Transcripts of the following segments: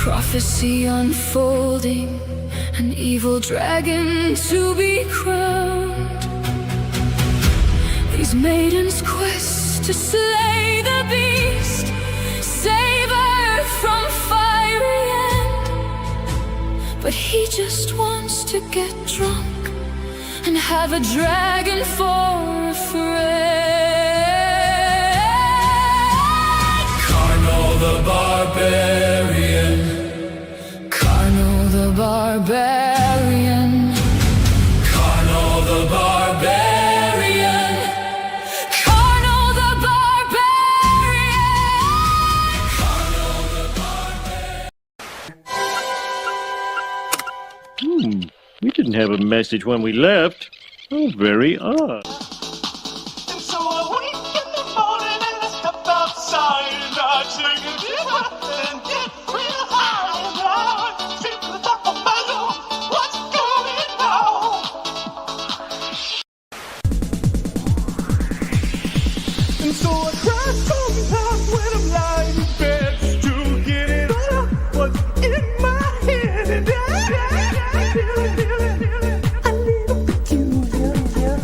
Prophecy unfolding, an evil dragon to be crowned. These maidens quest to slay the beast, save her from fiery end. But he just wants to get drunk and have a dragon for a friend. Carnal the barbarian, Carnal the barbarian, Carnal the barbarian, Carnal the barbarian, Carnal the barbarian. We didn't have a message when we left. Oh, very odd. And so I wake in the morning and I step outside and I take a deep breath and get real high and loud. Sit to the top of my lungs, what's going on? And so I cry sometimes when I'm lying in bed to get it out what's in my head, and I feel it a little peculiar.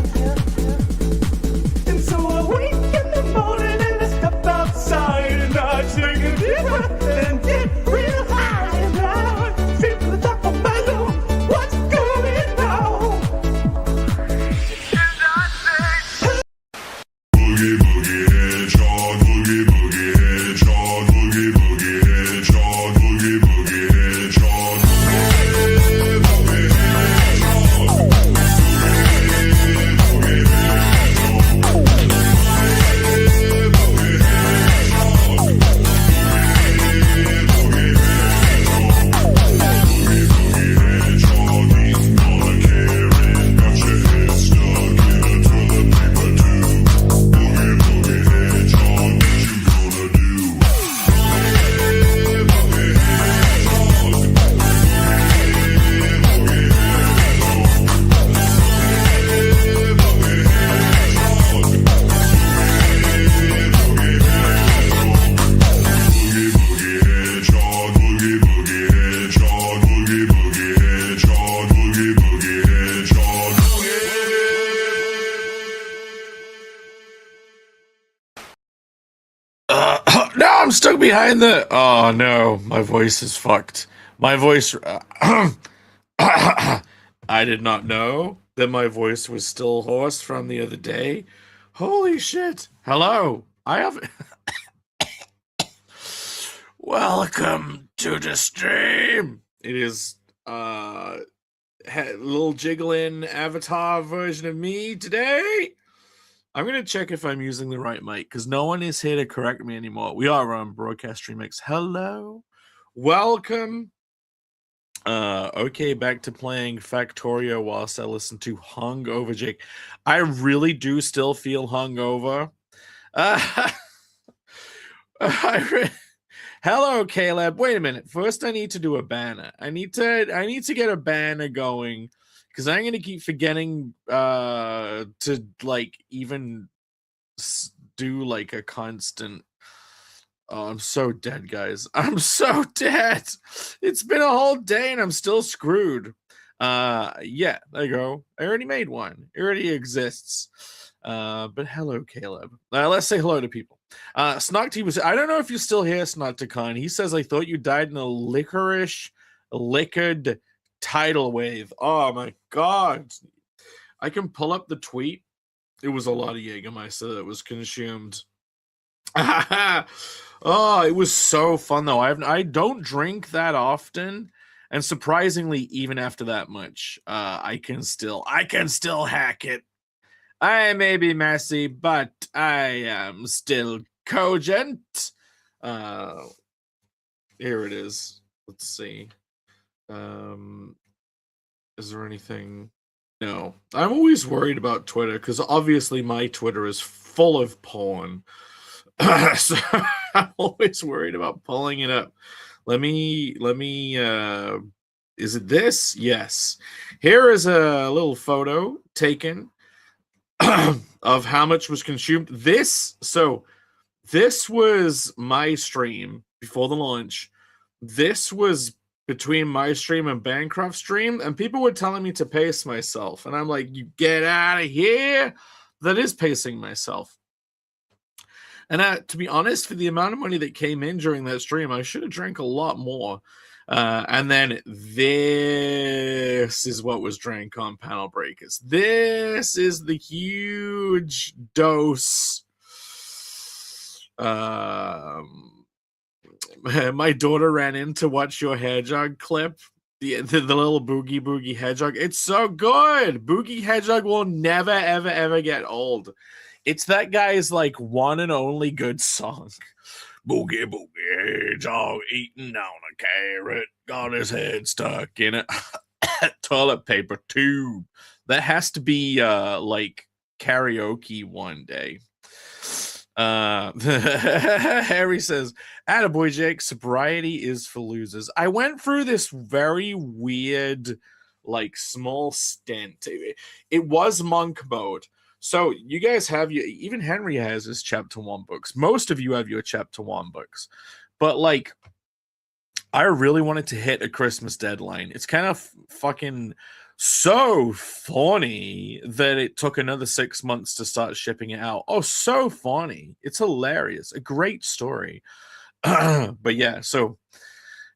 And so I wake in the morning and I step outside and I take a deep breath and get real high and loud. Sit to the top of my lungs, what's going on? And I say, Boogie boogie hedgehog, boogie boogie hedgehog, boogie boogie hedgehog, boogie boogie hedgehog. Now I'm stuck behind the. Oh no, my voice is fucked. My voice. I did not know that my voice was still hoarse from the other day. Holy shit. Hello. I have. Welcome to the stream. It is little jiggling avatar version of me today. I'm gonna check if I'm using the right mic because no one is here to correct me anymore. We are on Broadcast Remix. Hello, welcome. Okay, back to playing Factorio whilst I listen to Hungover Jake. I really do still feel hungover. Hello, Caleb. Wait a minute. First, I need to do a banner. I need to get a banner going. Because I'm going to keep forgetting to, like, even do, like, a constant... Oh, I'm so dead, guys. I'm so dead. It's been a whole day and I'm still screwed. Yeah, there you go. I already made one. It already exists. But hello, Caleb. Let's say hello to people. Snocty was... I don't know if you're still here, Snocticon. He says, I thought you died in a liquored tidal wave. Oh my god. I can pull up the tweet. It was a lot of Jägermeister that was consumed. Oh, it was so fun though. I don't drink that often, and surprisingly, even after that much, I can still hack it. I may be messy, but I am still cogent. Here it is. Let's see. Is there anything? No. I'm always worried about Twitter because obviously my Twitter is full of porn. So I'm always worried about pulling it up. Let me is it this? Yes. Here is a little photo taken of how much was consumed. This was my stream before the launch. this was between my stream and Bancroft's stream, and people were telling me to pace myself, and I'm like, you get out of here. That is pacing myself. And to be honest, for the amount of money that came in during that stream, I should have drank a lot more. And then this is what was drank on Panel Breakers. This is the huge dose. My daughter ran in to watch your Hedgehog clip. The little Boogie Hedgehog. It's so good. Boogie Hedgehog will never, ever, ever get old. It's that guy's like one and only good song. Boogie Hedgehog eating down a carrot, got his head stuck in a toilet paper tube. That has to be like karaoke one day. Harry says, attaboy, Jake, sobriety is for losers. I went through this very weird, like, small stint. It was monk mode. So you guys have your, even Henry has his chapter 1 books. Most of you have your chapter 1 books. But, like, I really wanted to hit a Christmas deadline. It's kind of fucking so funny that it took another 6 months to start shipping it out. Oh, so funny. It's hilarious. A great story. But yeah, so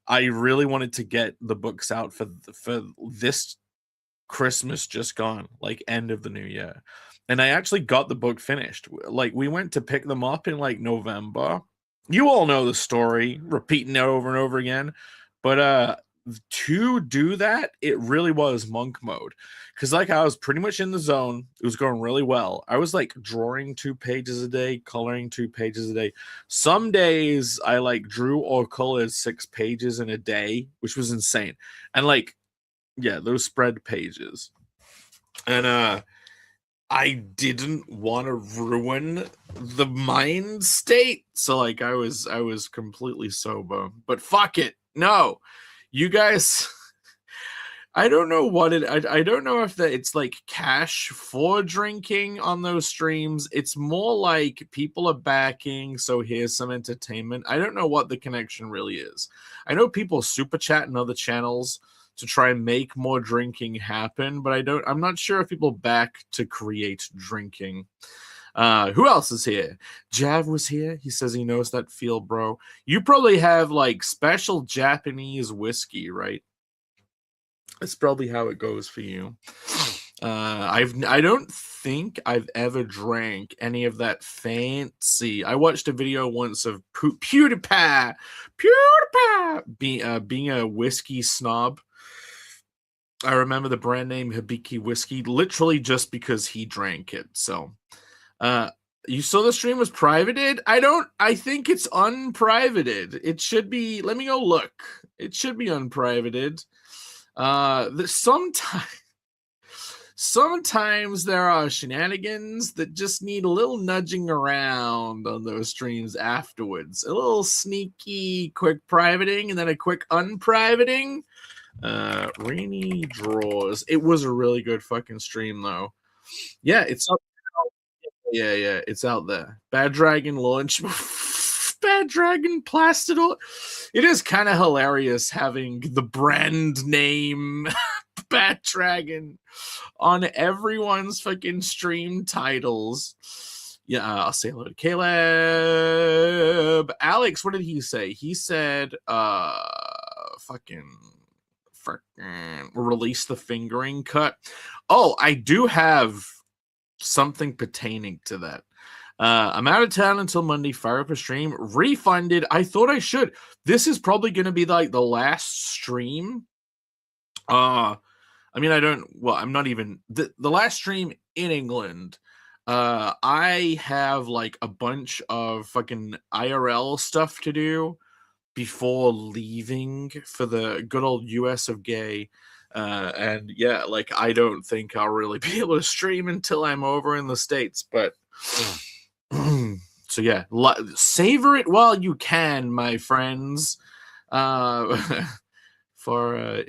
I really wanted to get the books out for this Christmas just gone, like end of the new year. And I actually got the book finished. Like, we went to pick them up in like November. You all know the story, repeating it over and over again. But to do that, it really was monk mode, because like I was pretty much in the zone. It was going really well. I was like drawing 2 pages a day, coloring 2 pages a day. Some days I like drew or colored 6 pages in a day, which was insane. And like, yeah, those spread pages. And I didn't want to ruin the mind state, so like I was completely sober. But fuck it, no. You guys, I don't know what I don't know if it's like cash for drinking on those streams. It's more like people are backing, so here's some entertainment. I don't know what the connection really is. I know people super chat in other channels to try and make more drinking happen, but I'm not sure if people back to create drinking. Who else is here? Jav was here. He says he knows that feel, bro. You probably have like special Japanese whiskey, right? That's probably how it goes for you. I don't think I've ever drank any of that fancy. I watched a video once of PewDiePie being a whiskey snob. I remember the brand name Hibiki Whiskey literally just because he drank it. So you saw the stream was privated? I think it's unprivated. It should be, let me go look. It should be unprivated. Sometimes there are shenanigans that just need a little nudging around on those streams afterwards. A little sneaky quick privating and then a quick unprivating. Rainy Draws. It was a really good fucking stream though. Yeah, it's up. Yeah, it's out there. Bad Dragon launch. Bad Dragon plastered all. It is kind of hilarious having the brand name Bad Dragon on everyone's fucking stream titles. Yeah, I'll say hello to Caleb. Alex, what did he say? He said, fucking release the fingering cut. Oh, I do have something pertaining to that. I'm out of town until Monday. Fire up a stream. Refunded. I thought I should. This is probably going to be like the last stream. I mean, I'm not even the last stream in England. I have like a bunch of fucking IRL stuff to do before leaving for the good old US of gay. And yeah, like I don't think I'll really be able to stream until I'm over in the States, but so yeah, savor it while you can, my friends. For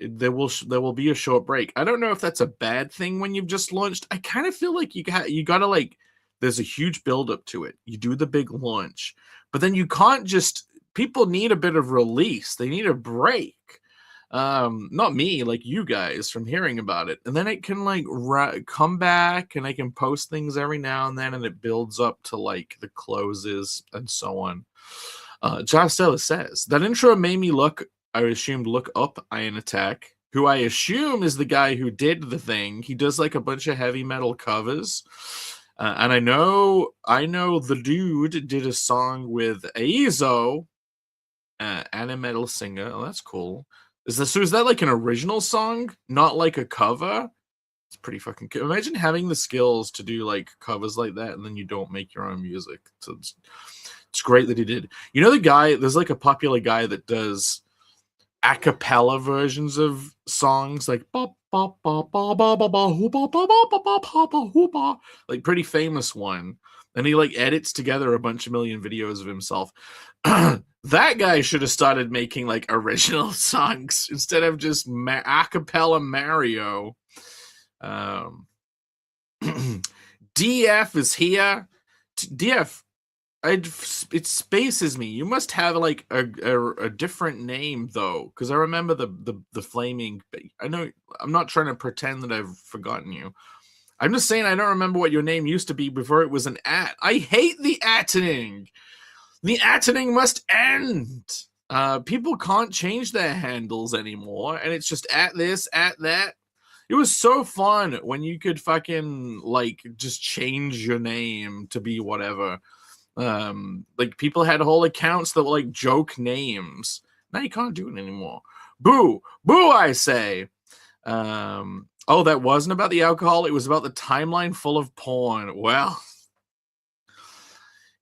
there will be a short break. I don't know if that's a bad thing when you've just launched. I kind of feel like you gotta like, there's a huge build up to it. You do the big launch, but then you can't just people need a bit of release. They need a break. Not me, like you guys, from hearing about it, and then it can like come back, and I can post things every now and then, and it builds up to like the closes and so on. Josh Stella says that intro made me look up Iron Attack, who I assume is the guy who did the thing. He does like a bunch of heavy metal covers. And I know the dude did a song with Aizo, and a metal singer. Oh, that's cool. Is that like an original song, not like a cover? It's pretty fucking cool. Imagine having the skills to do like covers like that, and then you don't make your own music. So it's great that he did. You know the guy? There's like a popular guy that does a cappella versions of songs, like like pretty famous one, and he like edits together a bunch of million videos of himself. That guy should have started making like original songs instead of just a cappella Mario. DF is here. DF, it spaces me. You must have like a different name though, because I remember the flaming. I know I'm not trying to pretend that I've forgotten you. I'm just saying I don't remember what your name used to be before it was an at. I hate the atting. The atting must end. People can't change their handles anymore, and it's just at this, at that. It was so fun when you could fucking like just change your name to be whatever. Like people had whole accounts that were like joke names. Now you can't do it anymore. Boo, boo! I say. Oh, that wasn't about the alcohol. It was about the timeline full of porn. Well.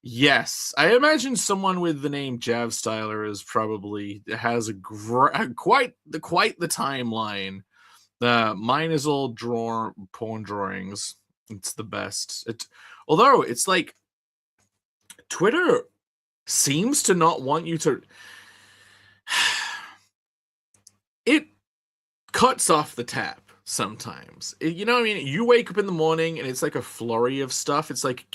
Yes, I imagine someone with the name Jav Styler has quite the timeline. Mine is all porn drawings. It's the best. Although it's like Twitter seems to not want you to. It cuts off the tap. Sometimes, you know what I mean? You wake up in the morning and it's like a flurry of stuff. It's like,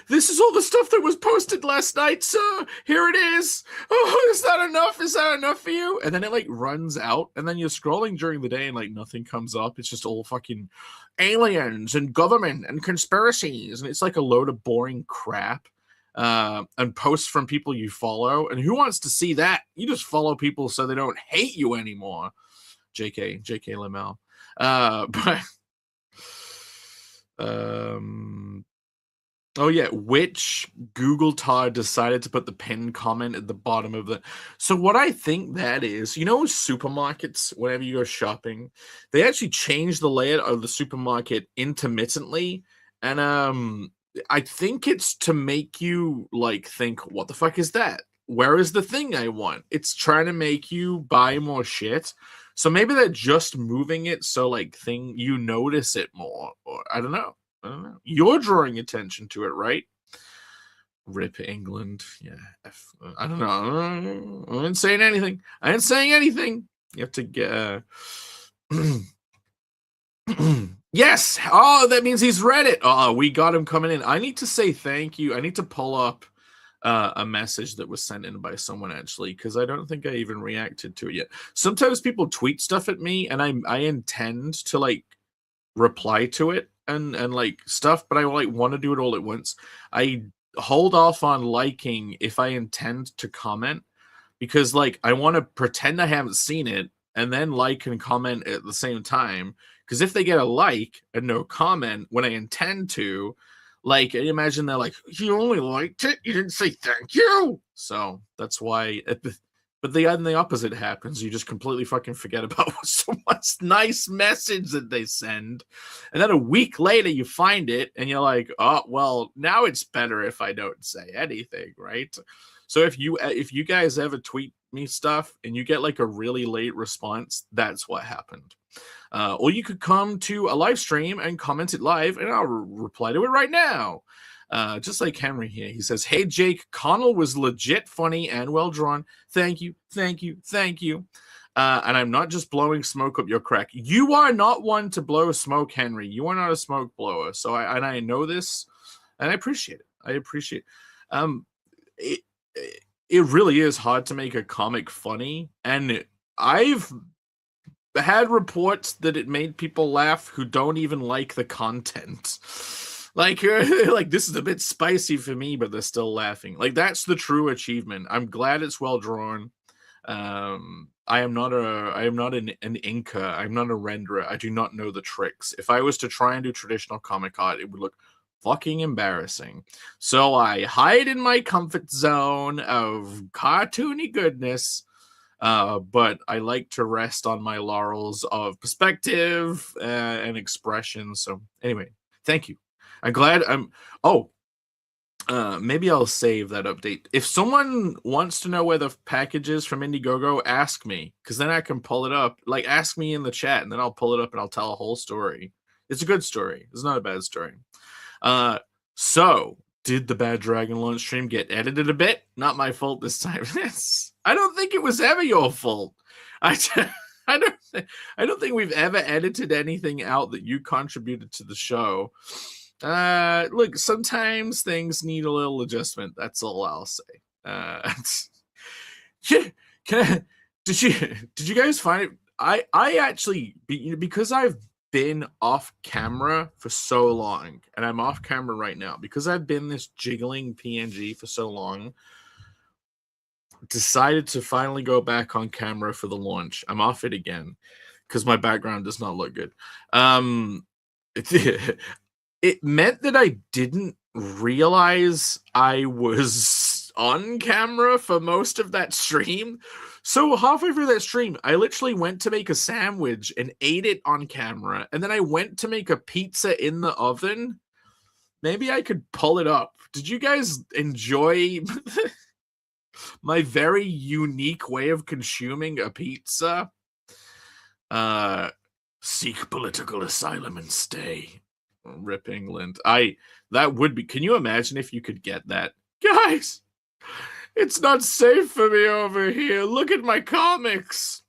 this is all the stuff that was posted last night, sir. Here it is. Oh, is that enough? Is that enough for you? And then it like runs out, and then you're scrolling during the day and like nothing comes up. It's just all fucking aliens and government and conspiracies, and it's like a load of boring crap. And posts from people you follow. And who wants to see that? You just follow people so they don't hate you anymore. JK Lamel. But oh yeah, which Google Tard decided to put the pinned comment at the bottom of the. So what I think that is, you know, supermarkets, whenever you go shopping, they actually change the layout of the supermarket intermittently, and I think it's to make you like think, what the fuck is that? Where is the thing I want? It's trying to make you buy more shit. So maybe they're just moving it so like you notice it more, or I don't know. You're drawing attention to it, right? Rip England. Yeah. I don't know. I ain't saying anything. You have to get. Yes. Oh, that means he's read it. Oh, we got him coming in. I need to say thank you. I need to pull up a message that was sent in by someone, actually, because I don't think I even reacted to it yet. Sometimes people tweet stuff at me, and I intend to like reply to it and like stuff, but I like want to do it all at once. I hold off on liking if I intend to comment, because like I want to pretend I haven't seen it and then like and comment at the same time. Because if they get a like and no comment when I intend to, like, imagine they're like, you only liked it, you didn't say thank you. So that's why. But the opposite happens. You just completely fucking forget about someone's nice message that they send, and then a week later you find it, and you're like, oh well, now it's better if I don't say anything, right? So if you guys ever tweet me stuff and you get like a really late response, that's what happened. Or you could come to a live stream and comment it live, and I'll reply to it right now. Just like Henry here. He says, hey, Jake, Connell was legit funny and well drawn. Thank you. And I'm not just blowing smoke up your crack. You are not one to blow smoke, Henry. You are not a smoke blower. So I know this, and I appreciate it. it really is hard to make a comic funny, and I've had reports that it made people laugh who don't even like the content. Like, like this is a bit spicy for me, but they're still laughing. Like, that's the true achievement. I'm glad it's well drawn. I am not an inker. I'm not a renderer. I do not know the tricks. If I was to try and do traditional comic art, it would look fucking embarrassing. So I hide in my comfort zone of cartoony goodness. But I like to rest on my laurels of perspective and expression. So anyway, thank you. I'm glad maybe I'll save that update. If someone wants to know where the package is from Indiegogo, ask me, because then I can pull it up. Like, ask me in the chat, and then I'll pull it up and I'll tell a whole story. It's a good story. It's not a bad story. So did the Bad Dragon launch stream get edited a bit? Not my fault this time. I don't think it was ever your fault. I don't think we've ever edited anything out that you contributed to the show. Look, sometimes things need a little adjustment. That's all I'll say. Did you guys find it? I actually, because I've been off camera for so long, and I'm off camera right now because I've been this jiggling PNG for so long, decided to finally go back on camera for the launch. I'm off it again because my background does not look good. It meant that I didn't realize I was on camera for most of that stream. So halfway through that stream, I literally went to make a sandwich and ate it on camera. And then I went to make a pizza in the oven. Maybe I could pull it up. Did you guys enjoy my very unique way of consuming a pizza? Seek political asylum and stay. Rip England. That would be. Can you imagine if you could get that? Guys, it's not safe for me over here. Look at my comics.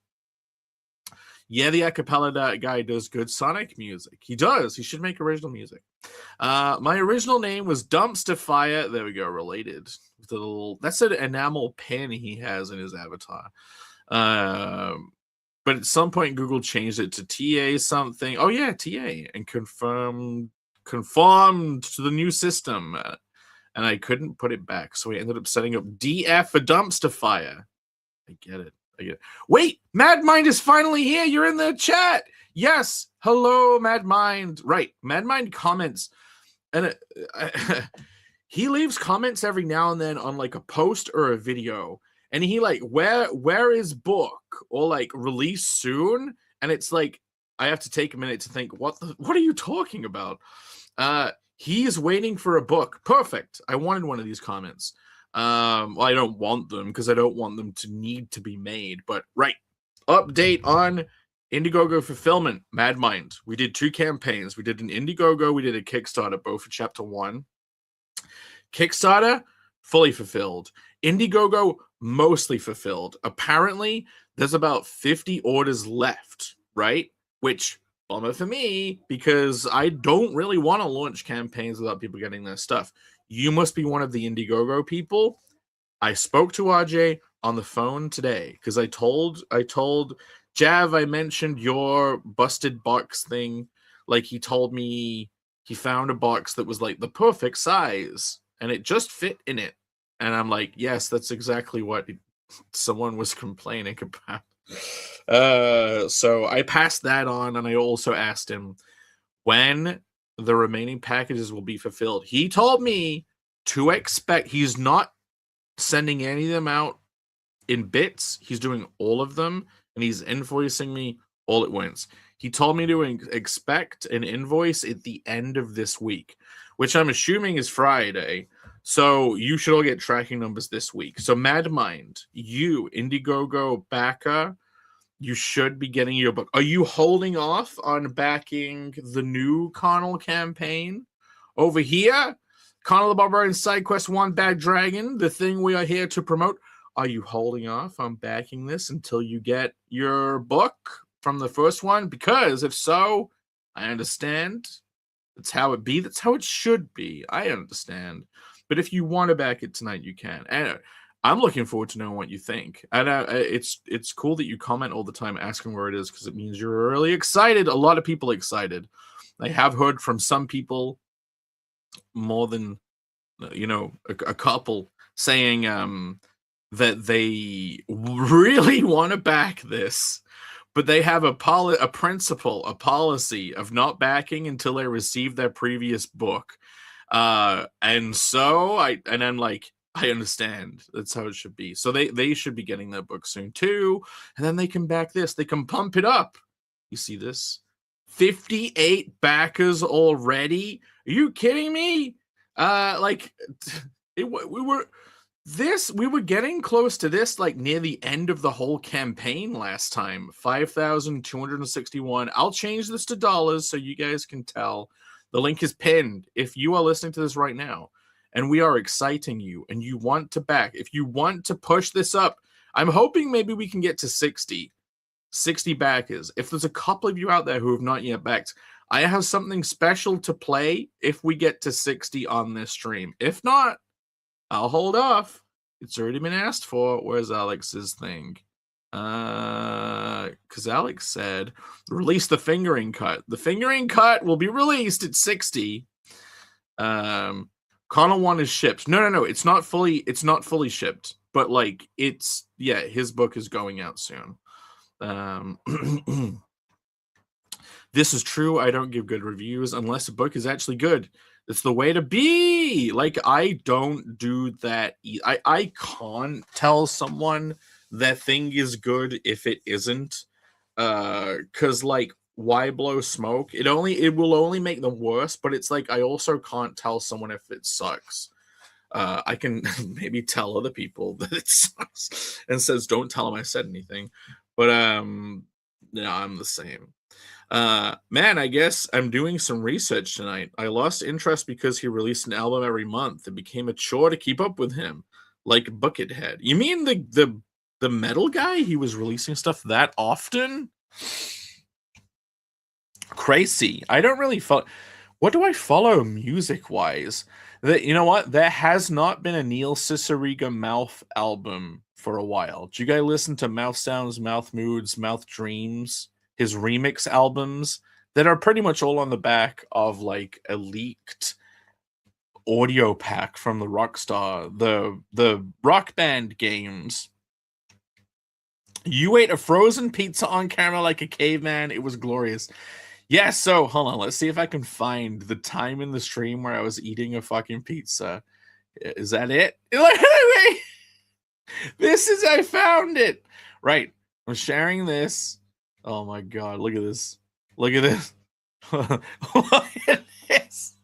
Yeah, the acapella guy does good Sonic music. He does. He should make original music. My original name was Dumpster Fire. There we go. Related. That's an enamel pin he has in his avatar. But at some point, Google changed it to TA something. Oh, yeah, TA. And conformed to the new system. And I couldn't put it back. So we ended up setting up DF for Dumpster Fire. I get it. Wait, Mad Mind is finally here. You're in the chat. Yes. Hello, Mad Mind. Right. Mad Mind comments. And he leaves comments every now and then on like a post or a video. And he like, where is book? Or like release soon? And it's like, I have to take a minute to think, what are you talking about? He's waiting for a book. Perfect. I wanted one of these comments. Well, I don't want them because I don't want them to need to be made. But right. Update on Indiegogo fulfillment. Mad Mind. We did 2 campaigns. We did an Indiegogo. We did a Kickstarter, both for Chapter 1. Kickstarter, fully fulfilled. Indiegogo, mostly fulfilled. Apparently, there's about 50 orders left, right? Which, bummer for me, because I don't really want to launch campaigns without people getting their stuff. You must be one of the Indiegogo people. I spoke to RJ on the phone today, because I told Jav I mentioned your busted box thing. Like, he told me he found a box that was like the perfect size, and it just fit in it. And I'm like, yes, that's exactly what someone was complaining about. So I passed that on, and I also asked him when the remaining packages will be fulfilled. He told me to expect, he's not sending any of them out in bits. He's doing all of them, and he's invoicing me all at once. He told me to expect an invoice at the end of this week, which I'm assuming is Friday. So you should all get tracking numbers this week. So Mad Mind, you, Indiegogo backer, you should be getting your book. Are you holding off on backing the new Connell campaign over here? Connell the Barbarian Side Quest 1 Bad Dragon, the thing we are here to promote. Are you holding off on backing this until you get your book from the first one? Because if so, I understand. That's how it be. That's how it should be. I understand. But if you want to back it tonight, you can. And I'm looking forward to knowing what you think. And it's cool that you comment all the time asking where it is, because it means you're really excited. A lot of people excited. I have heard from some people, more than a couple, saying that they really want to back this, but they have a policy of not backing until they receive their previous book. And so I'm like, I understand. That's how it should be. So they should be getting their book soon too, and then they can back this. They can pump it up. You see this? 58 backers already. Are you kidding me? We were getting close to this like near the end of the whole campaign last time. 5,261. I'll change this to dollars so you guys can tell. The link is pinned if you are listening to this right now and we are exciting you and you want to back. If you want to push this up, I'm hoping maybe we can get to 60 backers. If there's a couple of you out there who have not yet backed, I have something special to play if we get to 60 on this stream. If not, I'll hold off. It's already been asked for. Where's Alex's thing? Because Alex said, release the fingering cut. The fingering cut will be released at 60. Connell one is shipped. No. It's not fully shipped. But like his book is going out soon. This is true. I don't give good reviews unless a book is actually good. It's the way to be. Like, I don't do that. I can't tell someone that thing is good if it isn't. Cause like, why blow smoke? It will only make them worse, but it's like I also can't tell someone if it sucks. I can maybe tell other people that it sucks and says, don't tell them I said anything. But I'm the same. Man, I guess I'm doing some research tonight. I lost interest because he released an album every month. It became a chore to keep up with him, like Buckethead. You mean the metal guy? He was releasing stuff that often? Crazy. I don't really follow. What do I follow music-wise? You know what? There has not been a Neil Cicierega Mouth album for a while. Did you guys listen to Mouth Sounds, Mouth Moods, Mouth Dreams? His remix albums that are pretty much all on the back of like a leaked audio pack from the Rockstar, the Rock Band games. You ate a frozen pizza on camera like a caveman. It was glorious. Yeah, so hold on. Let's see if I can find the time in the stream where I was eating a fucking pizza. Is that it? I found it. Right. I'm sharing this. Oh my god, look at this. Look at this. Look at this.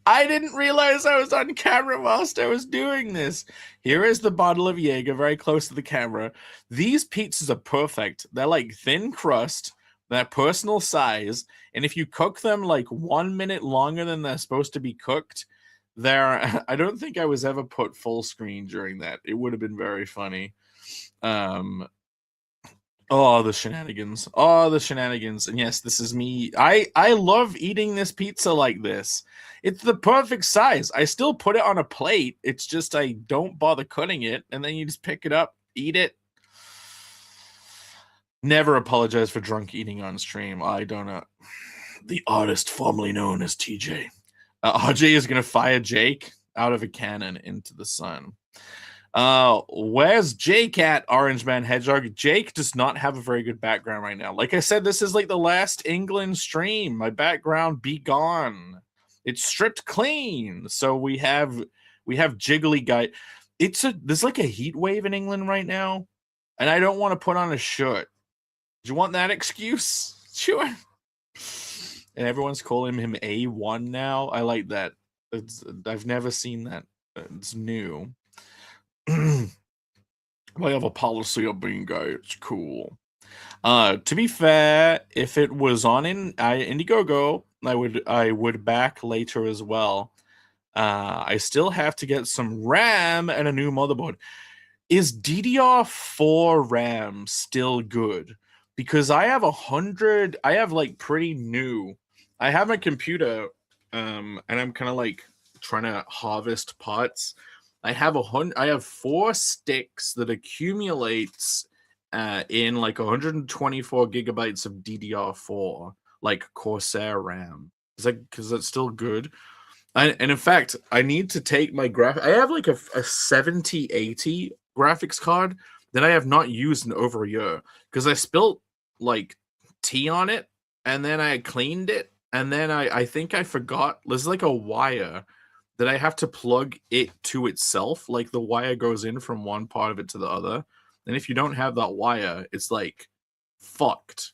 I didn't realize I was on camera whilst I was doing this. Here is the bottle of Jaeger very close to the camera. These pizzas are perfect. They're like thin crust, they're personal size, and if you cook them like 1 minute longer than they're supposed to be cooked, I don't think I was ever put full screen during that. It would have been very funny. Oh, the shenanigans. Oh, the shenanigans. And yes, this is me. I love eating this pizza like this. It's the perfect size. I still put it on a plate. It's just I don't bother cutting it. And then you just pick it up, eat it. Never apologize for drunk eating on stream. I don't know. The artist formerly known as TJ. RJ is going to fire Jake out of a cannon into the sun. Where's Jake at, Orange Man Hedgehog? Jake does not have a very good background right now. Like I said, this is like the last England stream. My background be gone. It's stripped clean. So we have Jiggly Guy. There's like a heat wave in England right now, and I don't want to put on a shirt. Do you want that excuse? Sure. And everyone's calling him A1 now. I like that. I've never seen that. It's new. I have a policy of being gay. It's cool. To be fair, if it was on Indiegogo, I would back later as well. I still have to get some RAM and a new motherboard. Is DDR4 RAM still good? Because I have 100. I have like pretty new. I have my computer, and I'm kind of like trying to harvest parts. I have 4 sticks that accumulates in like 124 gigabytes of DDR4, like Corsair RAM. Is that because that's still good? And in fact, I need to take my I have like a 7080 graphics card that I have not used in over a year because I spilled like tea on it and then I cleaned it and then I think I forgot there's like a wire that I have to plug it to itself. Like the wire goes in from one part of it to the other. And if you don't have that wire, it's like fucked.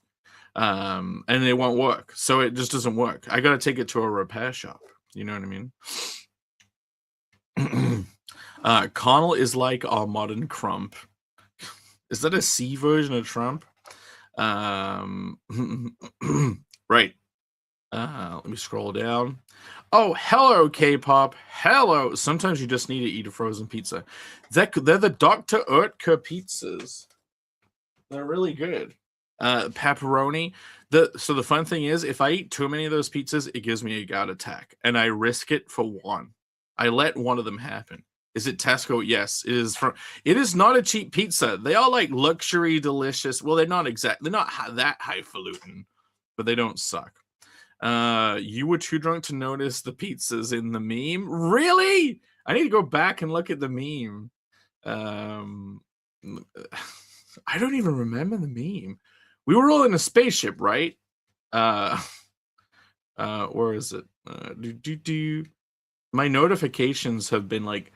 And it won't work. So it just doesn't work. I gotta take it to a repair shop. You know what I mean? Connell is like our modern Crump. Is that a C version of Trump? Right. Let me scroll down. Oh, hello, K-pop. Hello. Sometimes you just need to eat a frozen pizza. They're the Dr. Oetker pizzas. They're really good. Pepperoni. So the fun thing is, if I eat too many of those pizzas, it gives me a gout attack, and I risk it for one. I let one of them happen. Is it Tesco? Yes, it is. It is not a cheap pizza. They are like luxury, delicious. Well, they're not exactly. They're not that highfalutin, but they don't suck. You were too drunk to notice the pizzas in the meme. Really? I need to go back and look at the meme. I don't even remember the meme. We were all in a spaceship, right? Where is it? My notifications have been like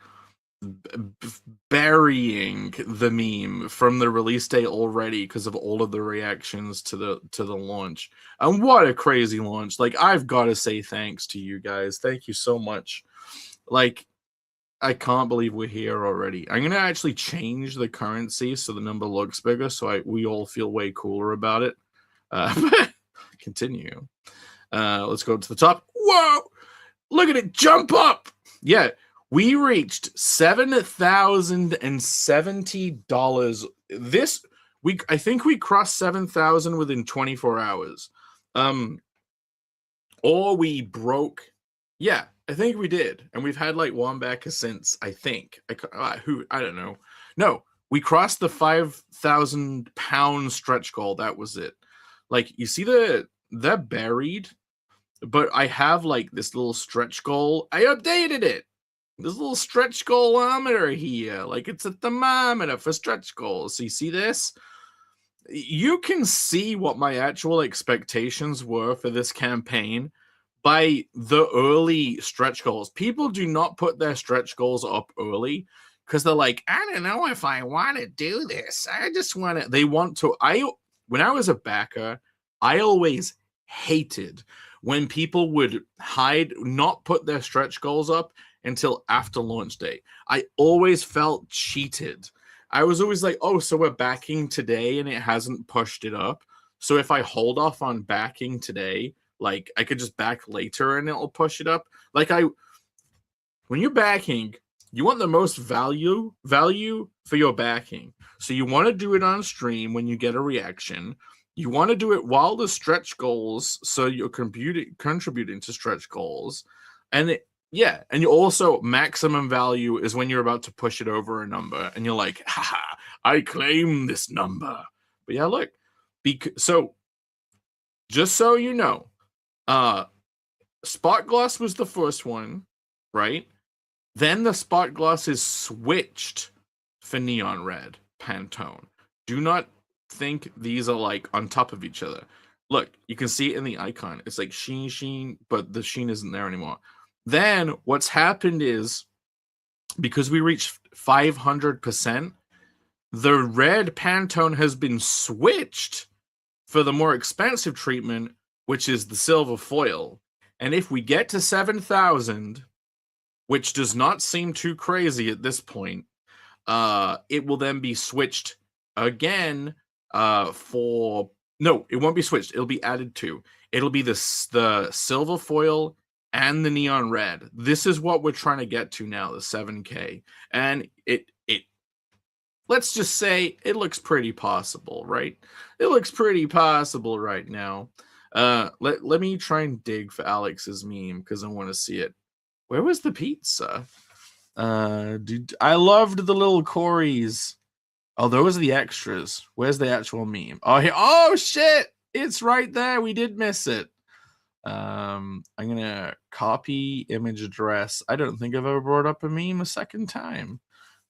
burying the meme from the release date already because of all of the reactions to the launch. And what a crazy launch. Like, I've got to say thanks to you guys. Thank you so much. Like, I can't believe we're here already. I'm gonna actually change the currency so the number looks bigger, so we all feel way cooler about it. Continue. Let's go to the top. Whoa! Look at it jump up. Yeah, we reached $7,070 this week. I think we crossed 7,000 within 24 hours. Or we broke. Yeah, I think we did, and we've had like one back since. I think I don't know. No, we crossed the 5,000 pound stretch goal. That was it. Like, you see they're buried, but I have like this little stretch goal. I updated it. This little stretch goalometer here, like it's a thermometer for stretch goals. So you see this? You can see what my actual expectations were for this campaign by the early stretch goals. People do not put their stretch goals up early because they're like, I don't know if I want to do this. I just want to. They want to. When I was a backer, I always hated when people would not put their stretch goals up until after launch day. I always felt cheated. I was always like, oh, so we're backing today and it hasn't pushed it up. So if I hold off on backing today, like I could just back later and it'll push it up. Like when you're backing, you want the most value for your backing. So you want to do it on stream when you get a reaction. You want to do it while the stretch goals, so you're contributing to stretch goals. And yeah, and you also, maximum value is when you're about to push it over a number and you're like, haha, I claim this number. But yeah, look, so just so you know, Spot Gloss was the first one, right? Then the Spot Gloss is switched for Neon Red, Pantone. Do not think these are like on top of each other. Look, you can see it in the icon. It's like sheen, but the sheen isn't there anymore. Then what's happened is, because we reached 500%, the red Pantone has been switched for the more expensive treatment, which is the silver foil. And if we get to 7,000, which does not seem too crazy at this point, it will then be switched again no, it won't be switched. It'll be added to. It'll be the silver foil and the neon red. This is what we're trying to get to now, the 7K. And it let's just say it looks pretty possible, right? It looks pretty possible right now. Let me try and dig for Alex's meme because I want to see it. Where was the pizza? Dude, I loved the little Corys. Oh, those are the extras. Where's the actual meme? Oh, here. Oh shit! It's right there. We did miss it. I'm gonna copy image address. I don't think I've ever brought up a meme a second time.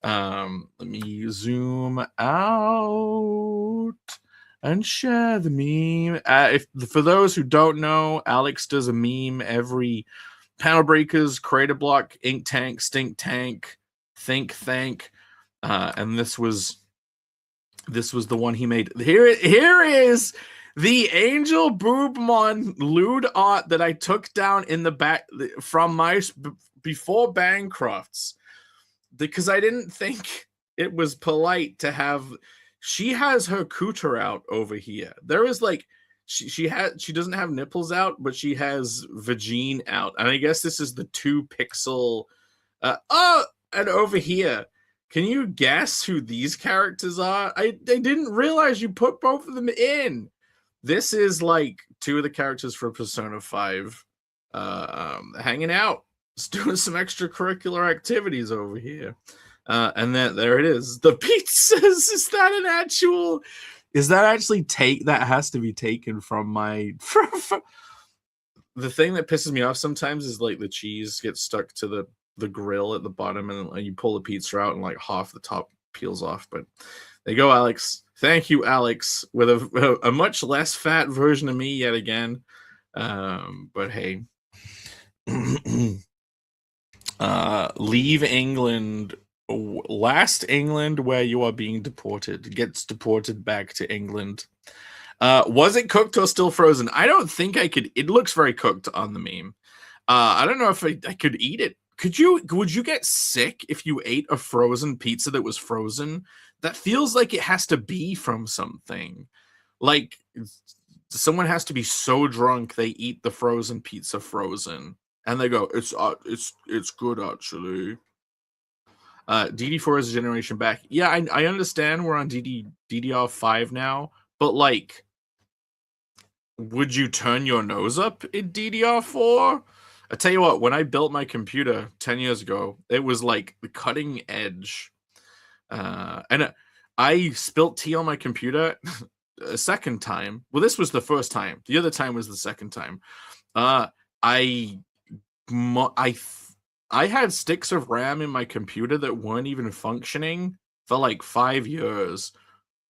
Let me zoom out and share the meme. For those who don't know, Alex does a meme every Panel Breakers, Creator Block, Ink Tank, Stink Tank, Think Thank, and this was the one he made. Here is the Angel Boobmon lewd art that I took down in the back from my before Bancrofts, because I didn't think it was polite to have. She has her cooter out over here. There is like she doesn't have nipples out, but she has vagine out, and I guess this is the 2-pixel. And over here, can you guess who these characters are? I didn't realize you put both of them in. This is like 2 of the characters for Persona 5 hanging out, just doing some extracurricular activities over here. And then there it is. The pizzas. Is that actually that has to be taken from my the thing that pisses me off sometimes is like the cheese gets stuck to the grill at the bottom, and you pull the pizza out and like half the top peels off. But there you go, Alex. Thank you, Alex, with a much less fat version of me yet again. But hey, leave England. Last England where you are being deported. Gets deported back to England. Was it cooked or still frozen? I don't think I could. It looks very cooked on the meme. I don't know if I could eat it. Would you get sick if you ate a frozen pizza that was frozen? That feels like it has to be from something. Like someone has to be so drunk they eat the frozen pizza frozen, and they go, it's good actually. DD4 is a generation back. Yeah, I understand we're on DDR5 now, but like, would you turn your nose up in DDR4? I tell you what, when I built my computer 10 years ago, it was like the cutting edge. And I spilt tea on my computer a second time. Well, this was the first time. The other time was the second time. I had sticks of RAM in my computer that weren't even functioning for like 5 years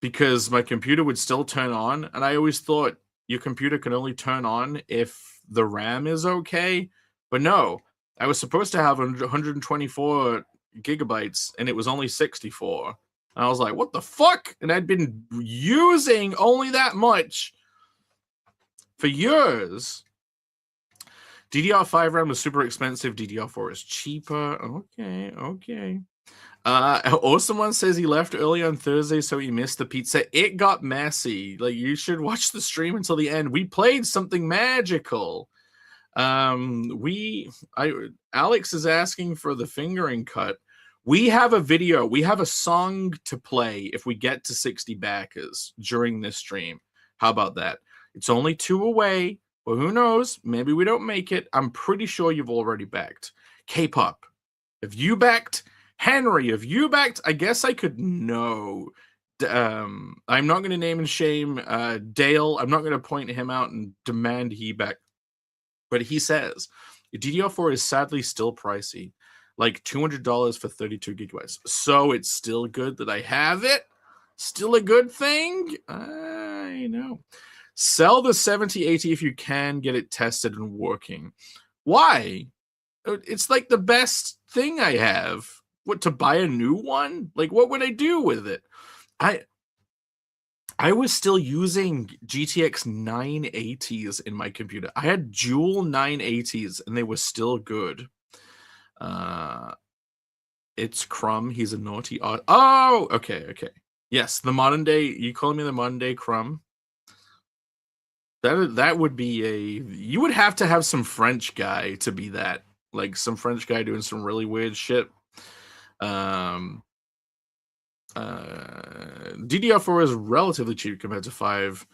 because my computer would still turn on. And I always thought your computer can only turn on if the RAM is okay. But no, I was supposed to have 124 gigabytes and it was only 64. And I was like, what the fuck? And I'd been using only that much for years. DDR5 RAM was super expensive. DDR4 is cheaper. Okay. Or someone says he left early on Thursday, so he missed the pizza. It got messy. Like, you should watch the stream until the end. We played something magical. Alex is asking for the fingering cut. We have a video. We have a song to play if we get to 60 backers during this stream. How about that? It's only 2 away. Well, who knows? Maybe we don't make it. I'm pretty sure you've already backed. K-pop. If you backed, Henry, if you backed, I guess I could know. I'm not going to name and shame Dale. I'm not going to point him out and demand he back. But he says, DDR4 is sadly still pricey. Like $200 for 32 gigabytes. So it's still good that I have it. Still a good thing. I know. Sell the 7080 if you can get it tested and working. Why? It's like the best thing I have. What, to buy a new one? Like, what would I do with it? I was still using GTX 980s in my computer. I had dual 980s and they were still good. It's Crumb. He's a naughty. Oh, okay. Yes, the modern day. You calling me the modern day Crumb? That would be you would have to have some French guy to be that. Like some French guy doing some really weird shit. DDR4 is relatively cheap compared to 5,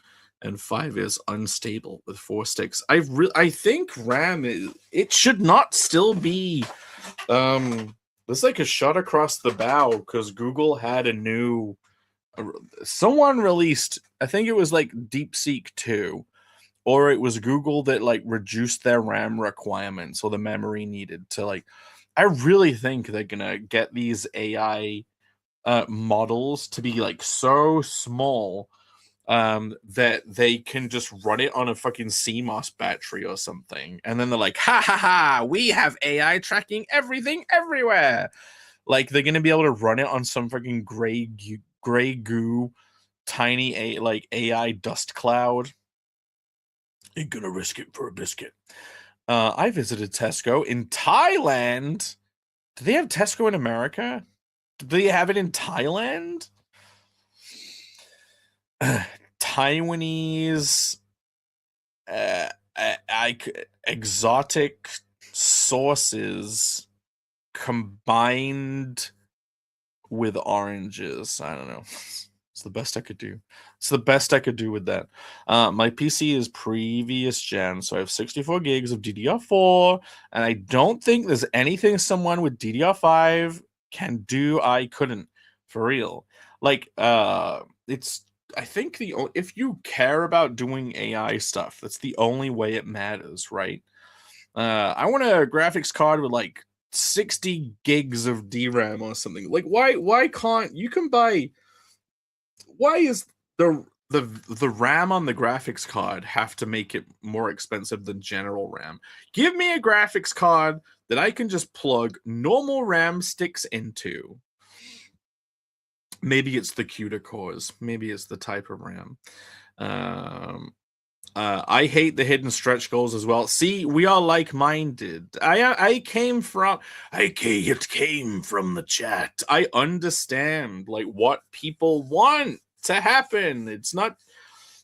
and 5 is unstable with 4 sticks. I think RAM it should not still be There's like a shot across the bow because Google had a new. Someone released, I think it was like DeepSeek 2, or it was Google that like reduced their RAM requirements or the memory needed to like. I really think they're gonna get these AI models to be like so small that they can just run it on a fucking CMOS battery or something, and then they're like, ha ha ha, we have AI tracking everything everywhere. Like they're gonna be able to run it on some fucking gray goo tiny like AI dust cloud. Ain't gonna risk it for a biscuit. I visited Tesco in Thailand. Do they have Tesco in America? Do they have it in Thailand? Taiwanese exotic sauces combined with oranges. I don't know. It's the best I could do. It's the best I could do with that. My PC is previous gen, so I have 64 gigs of DDR4, and I don't think there's anything someone with DDR5 can do I couldn't, for real. Like, it's, I think if you care about doing AI stuff, that's the only way it matters, right? I want a graphics card with like 60 gigs of DRAM or something. Like, why can't you can buy? Why is the RAM on the graphics card have to make it more expensive than general RAM? Give me a graphics card that I can just plug normal RAM sticks into. Maybe it's the CUDA cores. Maybe it's the type of RAM. I hate the hidden stretch goals as well. See, we are like-minded. It came from the chat. I understand like what people want to happen. It's not,